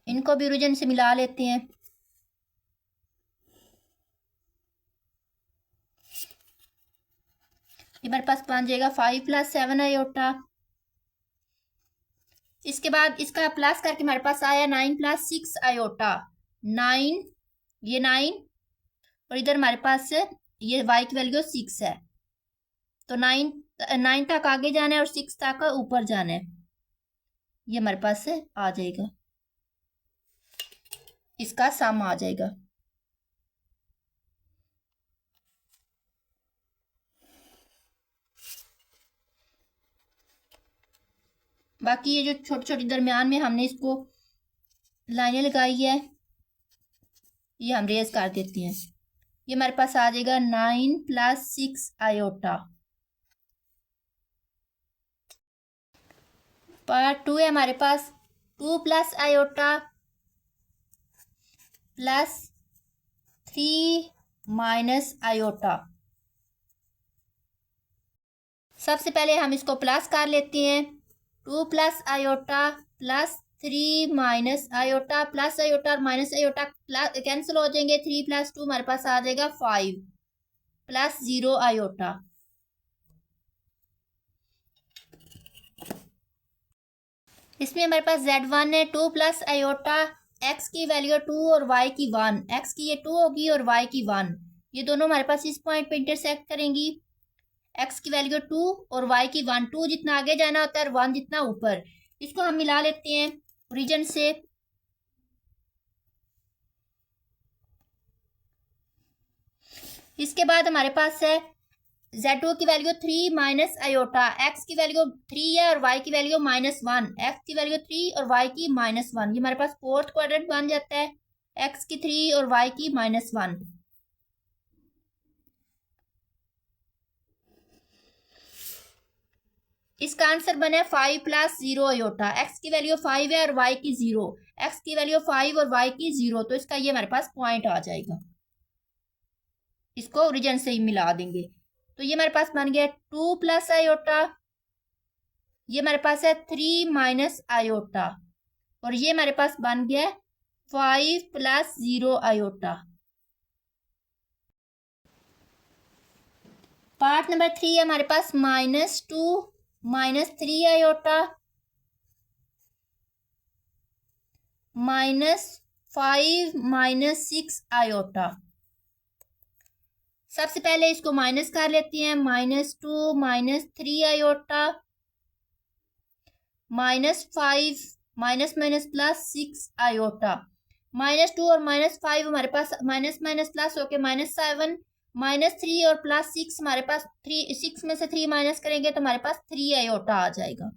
Speaker 1: इनको भी ओरिजिन से मिला लेते हैं हमारे पास बन जाएगा 5 + 7 आयोटा इसके बाद इसका प्लस करके हमारे पास आया 9 + 6 आयोटा 9 ये 9 और इधर हमारे पास ये वाई की वैल्यू 6 है तो 9 तक आगे जाना है और 6 तक ऊपर जाना है ये हमारे पास आ जाएगा इसका सम आ जाएगा बाकी ये जो छोटी छोटी दरमियान में हमने इसको लाइनें लगाई है ये हम रेज कर देते हैं ये हमारे पास आ जाएगा 9 + 6 आयोटा पार्ट 2 है हमारे पास 2 + आयोटा +3 माइनस आयोटा सबसे पहले हम इसको प्लस कर लेते हैं 2 + iota +3 minus iota plus iota और माइनस आयोटा कैंसिल हो जाएंगे 3 + 2 हमारे पास आ जाएगा 5 +0 आयोटा इसमें हमारे पास Z1 है 2 + आयोटा एक्स की वैल्यू 2 और वाई की 1 एक्स की ये 2 होगी और वाई की 1 ये दोनों हमारे पास इस पॉइंट पे इंटरसेक्ट करेंगी एक्स की वैल्यू 2 और वाई की 1 2 जितना आगे जाना होता है 1 जितना ऊपर इसको हम मिला लेते हैं ओरिजिन से इसके बाद हमारे पास है Z2 की वैल्यू 3 माइनस आयोटा एक्स की वैल्यू 3 है और वाई की वैल्यू -1 एक्स की वैल्यू 3 और वाई की -1 ये हमारे पास फोर्थ क्वाड्रेंट बन जाता है एक्स की 3 और वाई की -1 इसका आंसर बना 5 + 0 आयोटा एक्स की वैल्यू 5 है और वाई की 0 एक्स की वैल्यू 5 और वाई की 0 तो इसका ये हमारे पास पॉइंट आ जाएगा इसको ओरिजिन से ही मिला देंगे तो ये हमारे पास बन गया 2 + आयोटा ये हमारे पास है 3 माइनस आयोटा और ये हमारे पास बन गया 5 + 0 आयोटा पार्ट नंबर 3 है हमारे पास -2 -3 आयोटा -5 -6 आयोटा सबसे पहले इसको माइनस कर लेते हैं -2 -3 आयोटा -5 माइनस +6 आयोटा -2 और -5 हमारे पास माइनस प्लस होके -7 -3 और +6 हमारे पास 6 में से 3 माइनस करेंगे तो हमारे पास 3 आयोटा आ जाएगा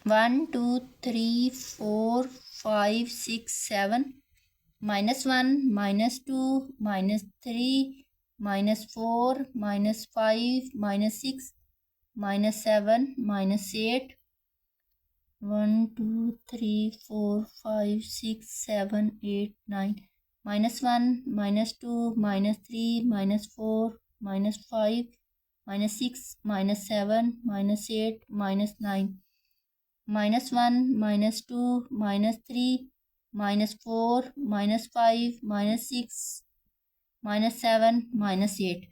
Speaker 1: 1 2 3 4 5 6 7 -1 -2 -3 -4 -5 -6 -7 -8 1 2 3 4 5 6 7 8 9 -1 -2 -3 -4 -5 -6 -7 -8 -9 -1 -2 -3 -4 -5 -6 -7 -8।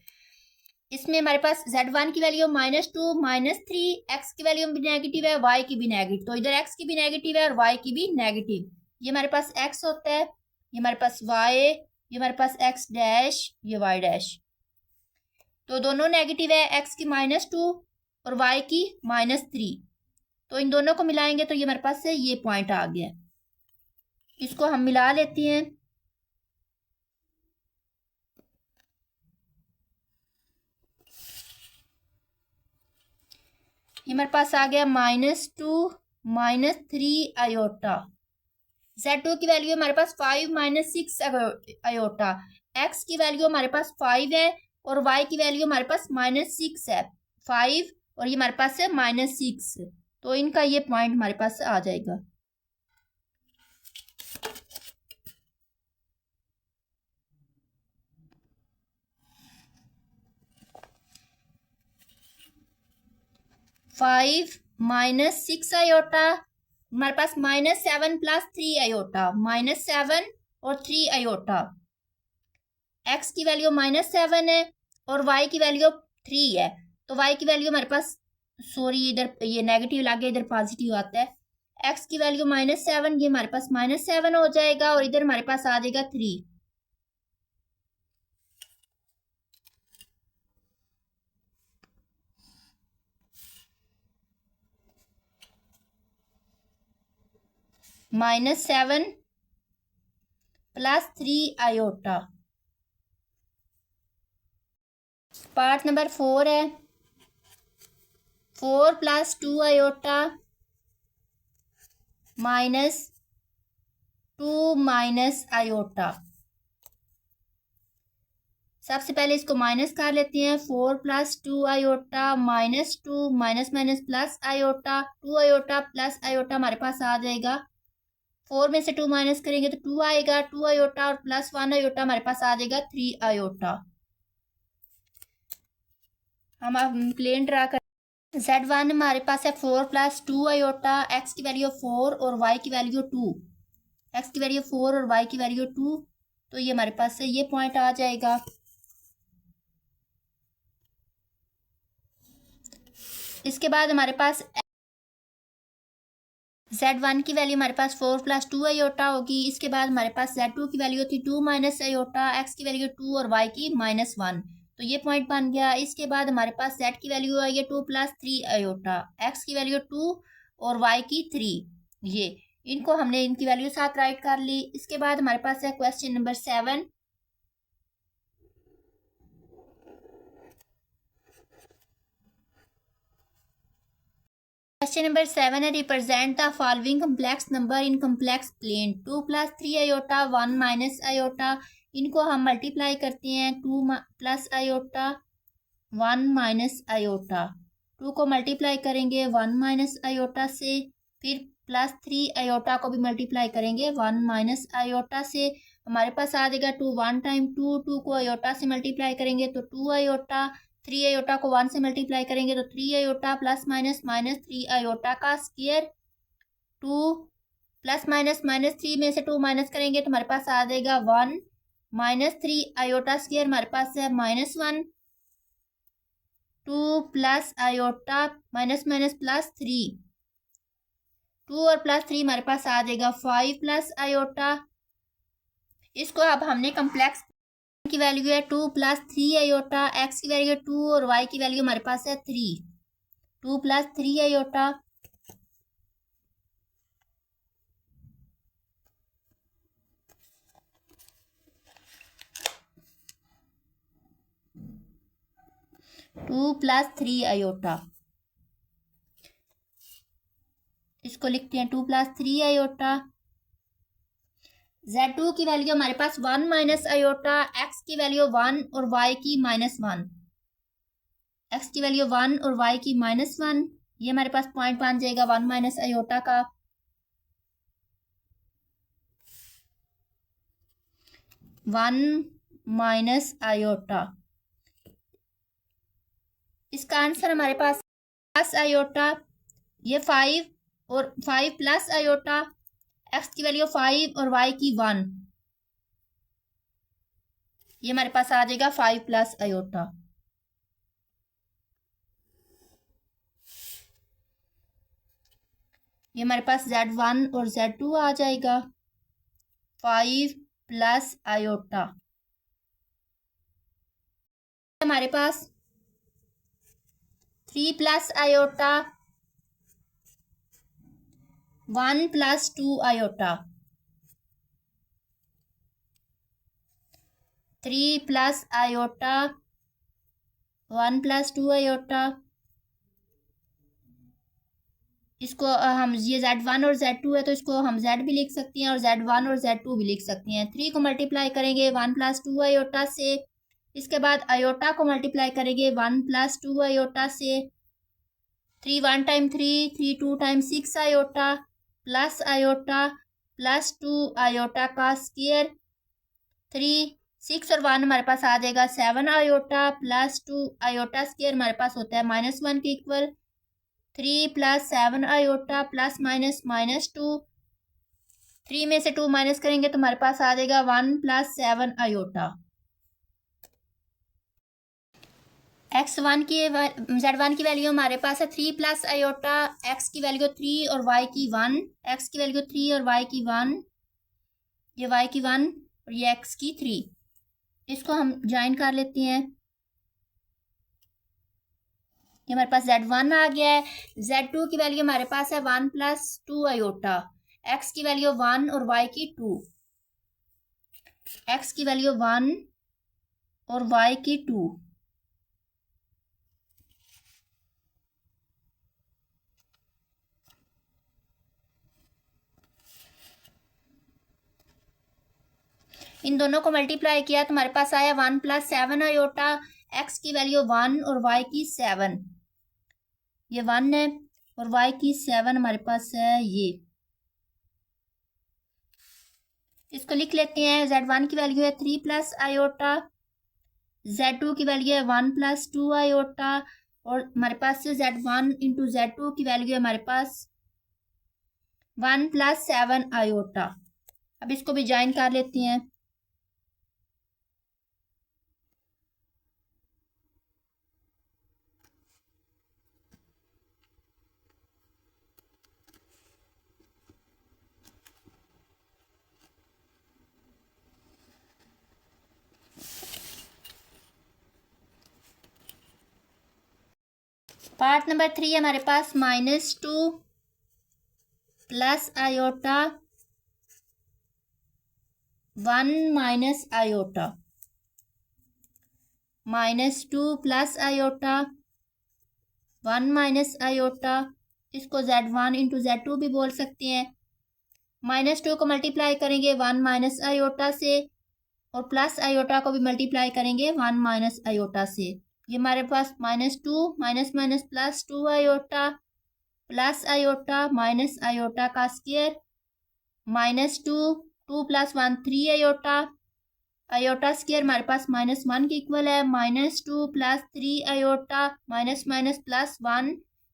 Speaker 1: इसमें हमारे पास Z1 की वैल्यू -2 -3, एक्स की वैल्यू भी नेगेटिव है, वाई की भी नेगेटिव, तो इधर एक्स की भी नेगेटिव है और वाई की भी नेगेटिव। ये हमारे पास एक्स होता है, ये हमारे पास वाई, ये हमारे पास एक्स डैश, ये वाई डैश, तो दोनों नेगेटिव है, एक्स की -2 और वाई की -3, तो इन दोनों को मिलाएंगे तो ये हमारे पास से ये पॉइंट आ गया। इसको हम मिला लेते हैं। ये हमारे पास आ गया -2 -3 आयोटा। Z2 की वैल्यू हमारे पास 5 -6 आयोटा, एक्स की वैल्यू हमारे पास 5 है और वाई की वैल्यू हमारे पास -6 है, 5 और ये हमारे पास है -6, तो इनका ये पॉइंट हमारे पास आ जाएगा। फाइव -6 आयोटा, हमारे पास -7 + 3 आयोटा, -7 और 3 आयोटा, एक्स की वैल्यू -7 है और वाई की वैल्यू 3 है, तो वाई की वैल्यू हमारे पास, सॉरी इधर ये नेगेटिव लागे, इधर पॉजिटिव आता है, एक्स की वैल्यू -7, ये हमारे पास -7 हो जाएगा और इधर हमारे पास आ जाएगा 3। -7 + 3 आयोटा। पार्ट नंबर 4 है, 4 + 2 आयोटा -2 - आयोटा। सबसे पहले इसको माइनस कर लेते हैं, 4 + 2 iota -2 minus plus iota, 2 iota plus iota हमारे पास आ जाएगा, 4 में से 2 माइनस करेंगे तो 2 आएगा, 2 आयोटा और +1 आयोटा हमारे पास आ जाएगा 3 आयोटा। हम अब प्लेन ड्रा कर, Z1 हमारे पास है 4 + 2 आयोटा, एक्स की वैल्यू 4 और वाई की वैल्यू 2, एक्स की वैल्यू 4 और वाई की वैल्यू 2, तो ये हमारे पास से ये पॉइंट आ जाएगा। इसके बाद हमारे पास Z1 की वैल्यू हमारे पास 4 + 2 आयोटा होगी। इसके बाद हमारे पास Z2 की वैल्यू थी 2 - आयोटा, एक्स की वैल्यू 2 और वाई की -1, तो ये पॉइंट बन गया। इसके बाद हमारे पास Z की वैल्यू आई है 2 + 3 आयोटा, एक्स की वैल्यू 2 और वाई की 3, ये इनको हमने इनकी वैल्यू साथ राइट कर ली। इसके बाद हमारे पास है क्वेश्चन नंबर 7। क्वेश्चन नंबर 7 है, represent the following complex number in complex plane, 2 + 3 iota 1 - iota, इनको हम मल्टीप्लाई करते हैं, 2 + आयोटा 1 - आयोटा, 2 को मल्टीप्लाई करेंगे 1 - आयोटा से, फिर +3 आयोटा को भी मल्टीप्लाई करेंगे 1 - आयोटा से, हमारे पास आ जाएगा 2 1 टाइम 2, 2 को आयोटा से मल्टीप्लाई करेंगे तो 2 आयोटा, 3 आयोटा को 1 से मल्टीप्लाई करेंगे तो 3 आयोटा +- 3 आयोटा का स्क्वायर, 2 +- 3 में से 2 माइनस करेंगे तो हमारे पास आ जाएगा 1 -3 आयोटा स्क्वायर, हमारे पास है -1, 2 + आयोटा -+3, 2 और +3 हमारे पास आ जाएगा 5 + आयोटा। इसको अब हमने कम्प्लेक्स की वैल्यू है 2 + 3 आयोटा, एक्स की वैल्यू 2 और वाई की वैल्यू हमारे पास है 3, 2 + 3 आयोटा, टू + 3 आयोटा। इसको लिखते हैं 2 + 3 आयोटा। Z2 की वैल्यू हमारे पास 1 माइनस आयोटा, x की वैल्यू 1 और y की -1, x की वैल्यू 1 और y की -1, ये हमारे पास पॉइंट बन जाएगा 1 माइनस आयोटा का। 1 माइनस आयोटा, इसका आंसर हमारे पास प्लस आयोटा, ये 5 और 5 प्लस आयोटा, x की वैल्यू 5 और y की 1, ये हमारे पास आ जाएगा 5 प्लस आयोटा। ये हमारे पास Z1 और Z2 आ जाएगा 5 प्लस आयोटा। हमारे पास 3 plus iota, 1 + 2 iota, 3 plus iota, 1 + 2 iota. इसको हम, ये Z1 और Z2 है तो इसको हम Z भी लिख सकते हैं और Z1 और Z2 भी लिख सकते हैं। 3 को मल्टीप्लाई करेंगे 1 + 2 आयोटा से, इसके बाद आयोटा को मल्टीप्लाई करेंगे 1 + 2 आयोटा से। 3 1 time 3, 3 2 time 6 iota, plus iota plus 2 iota का स्क्वायर, 3 6 और 1 हमारे पास आ जाएगा 7 आयोटा प्लस 2 आयोटा स्क्वायर हमारे पास होता है -1 के इक्वल। 3 + 7 आयोटा प्लस -2, 3 में से 2 माइनस करेंगे तो हमारे पास आ जाएगा 1 + 7 आयोटा। Z1 की वैल्यू हमारे पास है 3 प्लस आयोटा, x की वैल्यू 3 और y की 1, x की वैल्यू 3 और y की 1, ये y की 1 और ये x की 3, इसको हम ज्वाइन कर लेते हैं। ये हमारे पास Z1 आ गया है। Z2 की वैल्यू हमारे पास है 1 + 2 आयोटा, x की वैल्यू 1 और y की 2, x की वैल्यू 1 और y की 2, इन दोनों को मल्टीप्लाई किया तो हमारे पास आया 1 + 7 आयोटा, x की वैल्यू 1 और y की 7, ये 1 है और y की 7 हमारे पास है ये, इसको लिख लेते हैं। Z1 की वैल्यू है 3 प्लस आयोटा, Z2 की वैल्यू है 1 + 2 आयोटा और हमारे पास Z1 × Z2 की वैल्यू है हमारे पास 1 + 7 आयोटा। अब इसको भी ज्वाइन कर लेते हैं। पार्ट नंबर 3 हमारे पास -2 plus iota 1 minus iota, -2 plus iota 1 minus iota, इसको Z1 × Z2 भी बोल सकते हैं। -2 को मल्टीप्लाई करेंगे 1 माइनस आयोटा से और प्लस आयोटा को भी मल्टीप्लाई करेंगे 1 माइनस आयोटा से। ये हमारे पास -2 minus plus 2 iota plus iota minus iota का स्क्वायर, -2 2 + 1 3 आयोटा, आयोटा स्क्वायर हमारे पास -1 के इक्वल है। -2 + 3 आयोटा माइनस प्लस 1,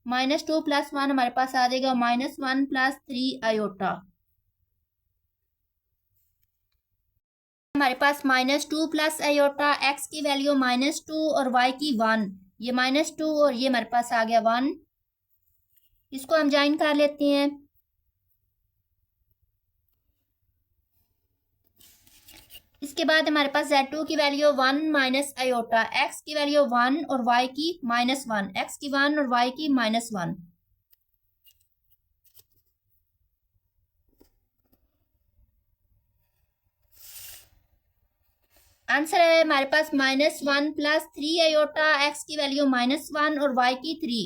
Speaker 1: -2 + 1 हमारे पास आ जाएगा -1 + 3 आयोटा। हमारे पास -2 प्लस आयोटा, x की वैल्यू -2 और y की 1, ये -2 और ये हमारे पास आ गया 1, इसको हम ज्वाइन कर लेते हैं। इसके बाद हमारे पास Z2 की वैल्यू 1 माइनस आयोटा, x की वैल्यू 1 और y की -1, x की 1 और y की -1। आंसर है हमारे पास -1 + 3 आयोटा, x की वैल्यू -1 और y की 3।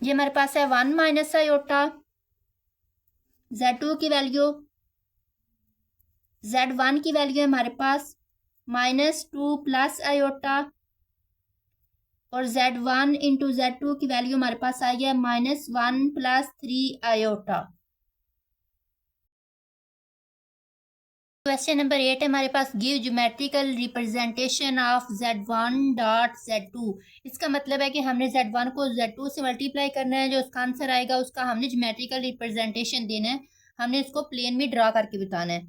Speaker 1: ये हमारे पास है 1 माइनस आयोटा, Z2 की वैल्यू, Z1 की वैल्यू है हमारे पास -2 प्लस आयोटा, और Z1 इंटू Z2 की वैल्यू हमारे पास आ गया -1 प्लस 3 आयोटा। क्वेश्चन नंबर 8 है हमारे पास, give geometrical representation of Z1 dot Z2। इसका मतलब है कि हमने Z1 को Z2 से मल्टीप्लाई करना है, जो उसका आंसर आएगा उसका हमने ज्योमेट्रिकल रिप्रेजेंटेशन देना है, हमने इसको प्लेन में ड्रा करके बताना है।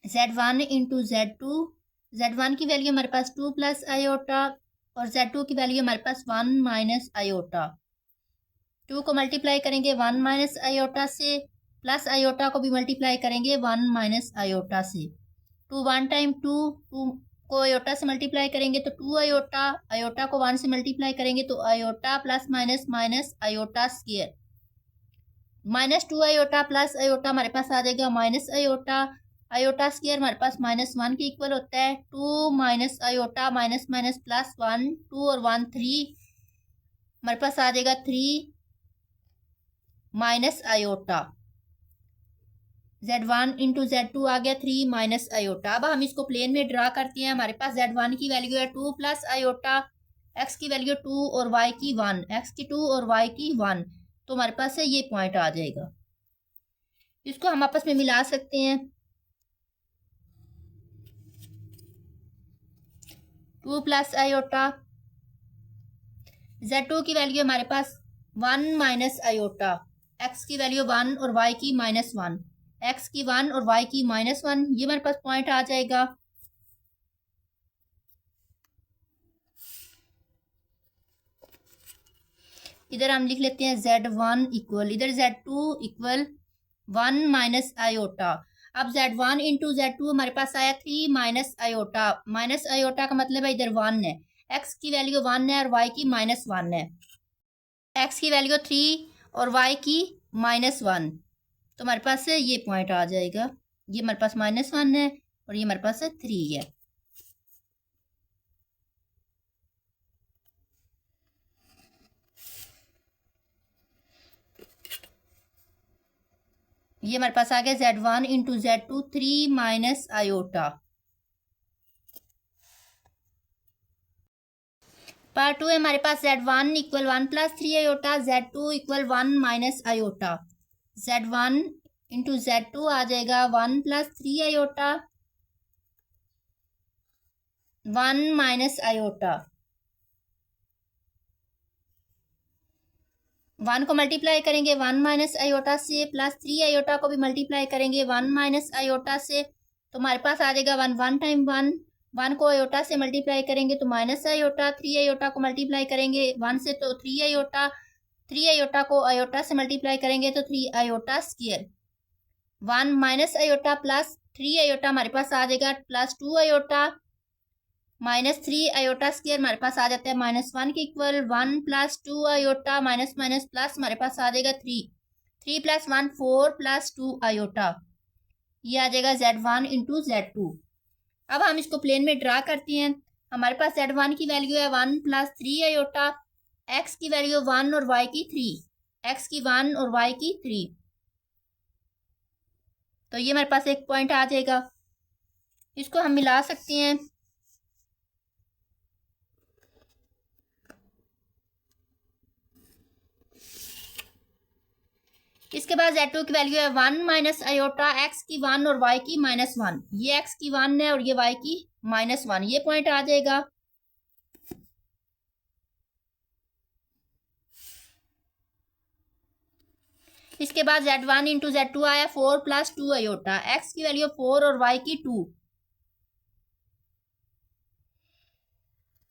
Speaker 1: Z1 इंटू Z2, Z1 की वैल्यू हमारे पास 2 प्लस आयोटा, और Z2 की वैल्यू हमारे पास 1 माइनस आयोटा। 2 को मल्टीप्लाई करेंगे 1 माइनस आयोटा से, प्लस आयोटा को भी मल्टीप्लाई करेंगे 1 माइनस आयोटा से। 2 1 टाइम 2, 2 को आयोटा से मल्टीप्लाई करेंगे तो 2 आयोटा, आयोटा को 1 से मल्टीप्लाई करेंगे तो iota plus minus minus iota square, -2 iota plus iota हमारे पास आ जाएगा माइनस आयोटा, आयोटा स्क्वायर हमारे पास -1 के इक्वल होता है। 2 minus iota minus minus plus 1, 2 और 1 3, हमारे पास आ जाएगा 3 minus iota. Z1 into Z2 आ गया 3 माइनस आयोटा। अब हम इसको प्लेन में ड्रा करते हैं। हमारे पास Z1 की वैल्यू है 2 प्लस आयोटा, x की वैल्यू 2 और y की 1, x की 2 और y की 1, तो हमारे पास है ये पॉइंट आ जाएगा। इसको हम आपस में मिला सकते हैं। 2 प्लस आयोटा, Z2 की वैल्यू हमारे पास 1 माइनस आयोटा, x की वैल्यू 1 और y की -1, x की 1 और y की -1, ये हमारे पास पॉइंट आ जाएगा। इधर हम लिख लेते हैं Z1 इक्वल, इधर Z2 इक्वल 1 माइनस आयोटा। अब Z1 इंटू Z2 हमारे पास आया 3 माइनस आयोटा, माइनस आयोटा का मतलब है इधर 1 है, x की वैल्यू 1 है और y की -1 है, x की वैल्यू 3 और y की -1, तो हमारे पास है ये पॉइंट आ जाएगा। ये हमारे पास -1 है और ये हमारे पास है 3 है। ये हमारे पास आ गया Z1 into Z2 3 minus iota. Part 2 है हमारे पास, Z1 equal 1 plus 3 iota, Z2 equal 1 minus iota. Z1 into Z2 आ जाएगा 1 प्लस 3 आयोटा, 1 माइनस आयोटा। 1 को मल्टीप्लाई करेंगे 1 माइनस आयोटा से, प्लस 3 आयोटा को भी मल्टीप्लाई करेंगे 1 माइनस आयोटा से, तो हमारे पास आ जाएगा 1 1 टाइम 1, 1 को आयोटा से मल्टीप्लाई करेंगे तो माइनस आयोटा, 3 आयोटा को मल्टीप्लाई करेंगे 1 से तो 3 आयोटा, 3 आयोटा को आयोटा से मल्टीप्लाई करेंगे तो 3 iota square, 1 minus iota plus 3 iota हमारे पास आ जाएगा +2 आयोटा, -3 आयोटा स्क्वायर हमारे पास आ जाता है -1 के equal, 1 + 2 iota minus minus plus हमारे पास आ जाएगा 3, 3 + 1 4 + 2 आयोटा, ये आ जाएगा Z1 इंटू Z2। अब हम इसको प्लेन में ड्रा करते हैं। हमारे पास Z1 की वैल्यू है 1 + 3 आयोटा, x की वैल्यू 1 और y की 3, x की 1 और y की 3, तो ये हमारे पास एक पॉइंट आ जाएगा। इसको हम मिला सकते हैं। इसके बाद Z2 की वैल्यू है 1 माइनस आयोटा, x की 1 और y की -1, ये x की 1 है और ये y की -1, ये पॉइंट आ जाएगा। इसके बाद Z1 इंटू Z2 आया 4 + 2 आयोटा, x की वैल्यू 4 और y की 2,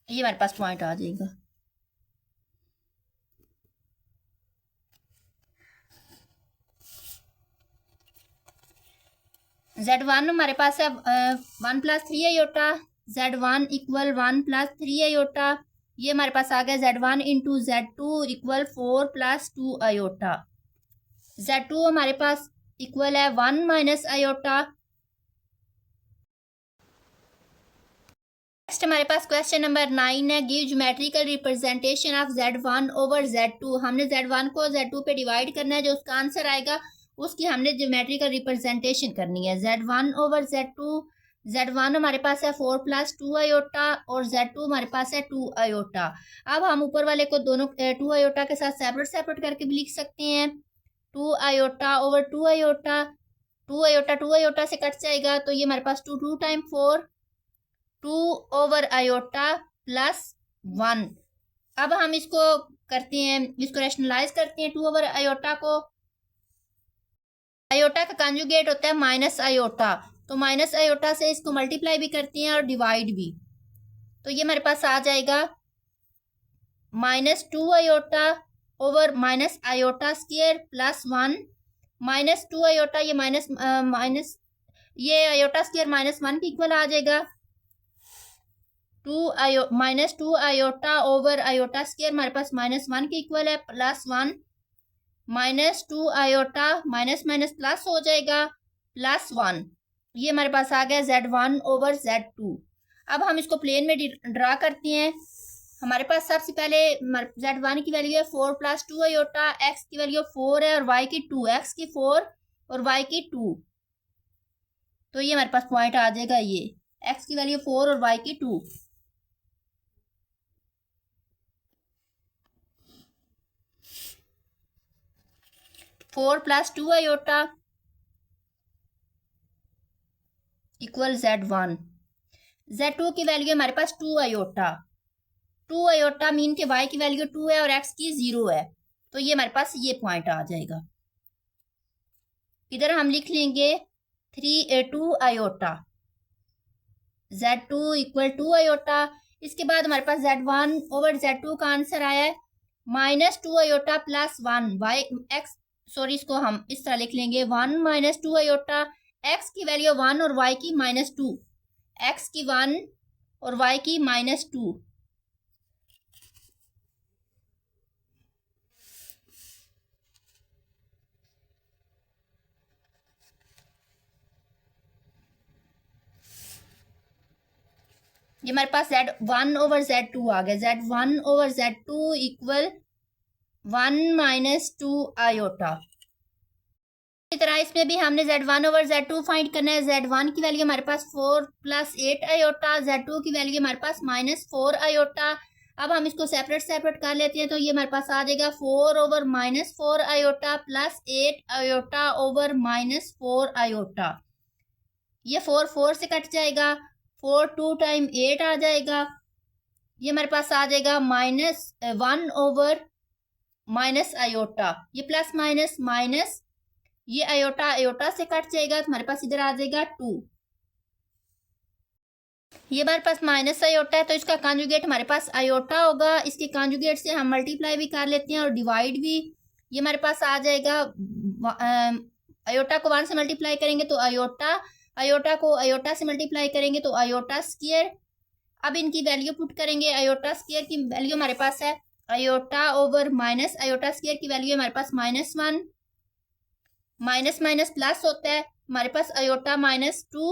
Speaker 1: ये हमारे पास पॉइंट आ जाएगा। Z1 हमारे पास है 1 + 3 आयोटा, Z1 इक्वल 1 + 3 आयोटा, ये हमारे पास आ गया Z1 into Z2 equal 4 + 2 iota. Z2 हमारे पास इक्वल है 1 माइनस आयोटा। नेक्स्ट नेक्स्ट हमारे पास क्वेश्चन नंबर 9 है, give geometrical representation of Z1 over Z2। हमने Z1 को Z2 पे डिवाइड करना है, जो उसका आंसर आएगा उसकी हमने ज्योमेट्रिकल रिप्रेजेंटेशन करनी है। Z1 ओवर Z2, Z1 हमारे पास है 4 + 2 आयोटा और Z2 हमारे पास है 2 आयोटा। अब हम ऊपर वाले को दोनों 2 आयोटा के साथ सेपरेट करके भी लिख सकते हैं। 2 आयोटा ओवर 2 आयोटा, 2 आयोटा से कट जाएगा तो ये हमारे पास 2 टाइम 4, 2 ओवर आयोटा +1। अब हम इसको करते हैं, इसको रैशनलाइज करते हैं। 2 ओवर आयोटा को, आयोटा का कंजुगेट होता है माइनस आयोटा, तो माइनस आयोटा से इसको मल्टीप्लाई भी करते हैं और डिवाइड भी, तो ये हमारे पास आ जाएगा -2 iota over minus iota square +1, -2 iota, ये माइनस ये आयोटा स्क्वायर -1 के इक्वल आ जाएगा। -2 आयोटा ओवर आयोटा स्क्वायर हमारे पास -1 के इक्वल है, +1, -2 आयोटा माइनस प्लस हो जाएगा +1। ये हमारे पास आ गया Z1 ओवर Z2। अब हम इसको प्लेन में ड्रा करते हैं। हमारे पास सबसे पहले Z1 की वैल्यू है 4 + 2 आयोटा, x की वैल्यू 4 है और y की 2, x की 4 और y की 2, तो ये हमारे पास पॉइंट आ जाएगा, ये x की वैल्यू 4 और y की 2। Four + 2 iota equal Z1। Z2 की वैल्यू हमारे पास 2 आयोटा, 2 आयोटा मीन के y की वैल्यू 2 है और x की 0 है, तो ये हमारे पास ये पॉइंट आ जाएगा। इधर हम लिख लेंगे 2 आयोटा, Z2 इक्वल 2 आयोटा। इसके बाद हमारे पास Z1 ओवर Z2 का आंसर आया है -2 आयोटा +1 y x, सॉरी इसको हम इस तरह लिख लेंगे 1 - 2 आयोटा, x की वैल्यू 1 और y की -2, x की 1 और y की -2। ये हमारे पास Z1 ओवर Z2 आ गया। Z1 over Z2 equal 1 - 2 iota. इसी तरह इसमें भी हमने Z1 ओवर Z2 फाइंड करना है। Z1 की वैल्यू हमारे पास 4 + 8 आयोटा, Z2 की वैल्यू हमारे पास -4 आयोटा। अब हम इसको सेपरेट कर लेते हैं, तो ये हमारे पास आ जाएगा 4 over -4 iota +8 iota over -4 iota. ये 4 से कट जाएगा, 4 2 टाइम 8 आ जाएगा। ये हमारे पास आ जाएगा -1 ओवर माइनस आयोटा, ये प्लस माइनस ये आयोटा आयोटा से कट जाएगा, तो हमारे पास इधर आ जाएगा 2। ये हमारे पास माइनस आयोटा है, तो इसका कॉन्जुगेट हमारे पास आयोटा होगा। इसके कॉन्जुगेट से हम मल्टीप्लाई भी कर लेते हैं और डिवाइड भी। ये हमारे पास आ जाएगा, आयोटा को 1 से मल्टीप्लाई करेंगे तो आयोटा, आयोटा को आयोटा से मल्टीप्लाई करेंगे तो आयोटा स्क्वायर। अब इनकी वैल्यू पुट करेंगे। आयोटा स्क्वायर की वैल्यू हमारे पास है iota over minus iota square की वैल्यू हमारे पास -1, माइनस प्लस होता है हमारे पास आयोटा -2।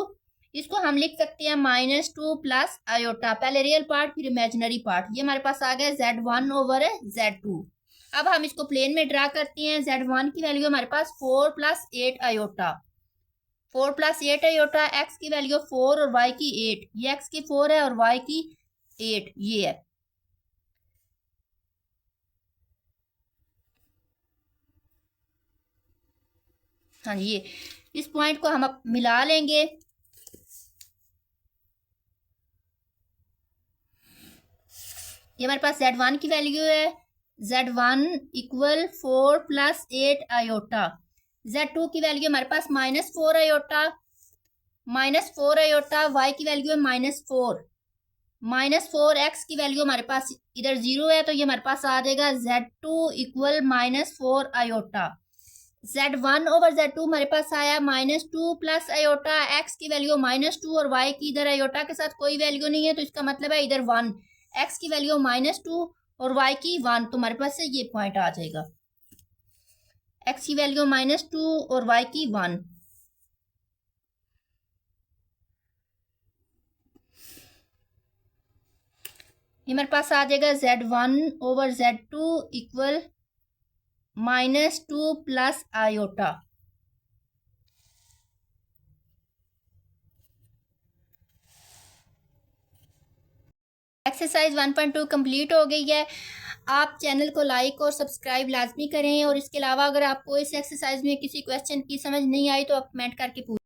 Speaker 1: इसको हम लिख सकते हैं -2 प्लस आयोटा, पहले रियल पार्ट फिर इमेजिनरी पार्ट। ये हमारे पास आ गया Z1 ओवर Z2। अब हम इसको प्लेन में ड्रा करते हैं। Z1 की वैल्यू हमारे पास 4 + 8 आयोटा, 4 + 8 आयोटा, x की वैल्यू 4 और y की 8, ये x की 4 है और y की 8 ये है। हाँ जी, ये इस पॉइंट को हम अब मिला लेंगे। ये हमारे पास Z1 की वैल्यू है, Z1 इक्वल 4 + 8 आयोटा। Z2 की वैल्यू हमारे पास -4 आयोटा, -4 आयोटा, y की वैल्यू है -4, -4, x की वैल्यू हमारे पास इधर 0 है, तो ये हमारे पास आ जाएगा Z2 equal -4 iota. Z1 over Z2 हमारे पास आया -2 प्लस आयोटा, x की वैल्यू -2 और y की इधर आयोटा के साथ कोई वैल्यू नहीं है, तो इसका मतलब है इधर 1, x की वैल्यू -2 और y की 1, तो हमारे पास से ये पॉइंट आ जाएगा, x की वैल्यू -2 और y की 1। ये हमारे पास आ जाएगा Z1/Z2 equal -2 plus iota. Exercise 1.2 complete हो गई है। आप चैनल को लाइक और सब्सक्राइब लाजमी करें, और इसके अलावा अगर आपको इस एक्सरसाइज में किसी क्वेश्चन की समझ नहीं आई तो आप कमेंट करके पूछ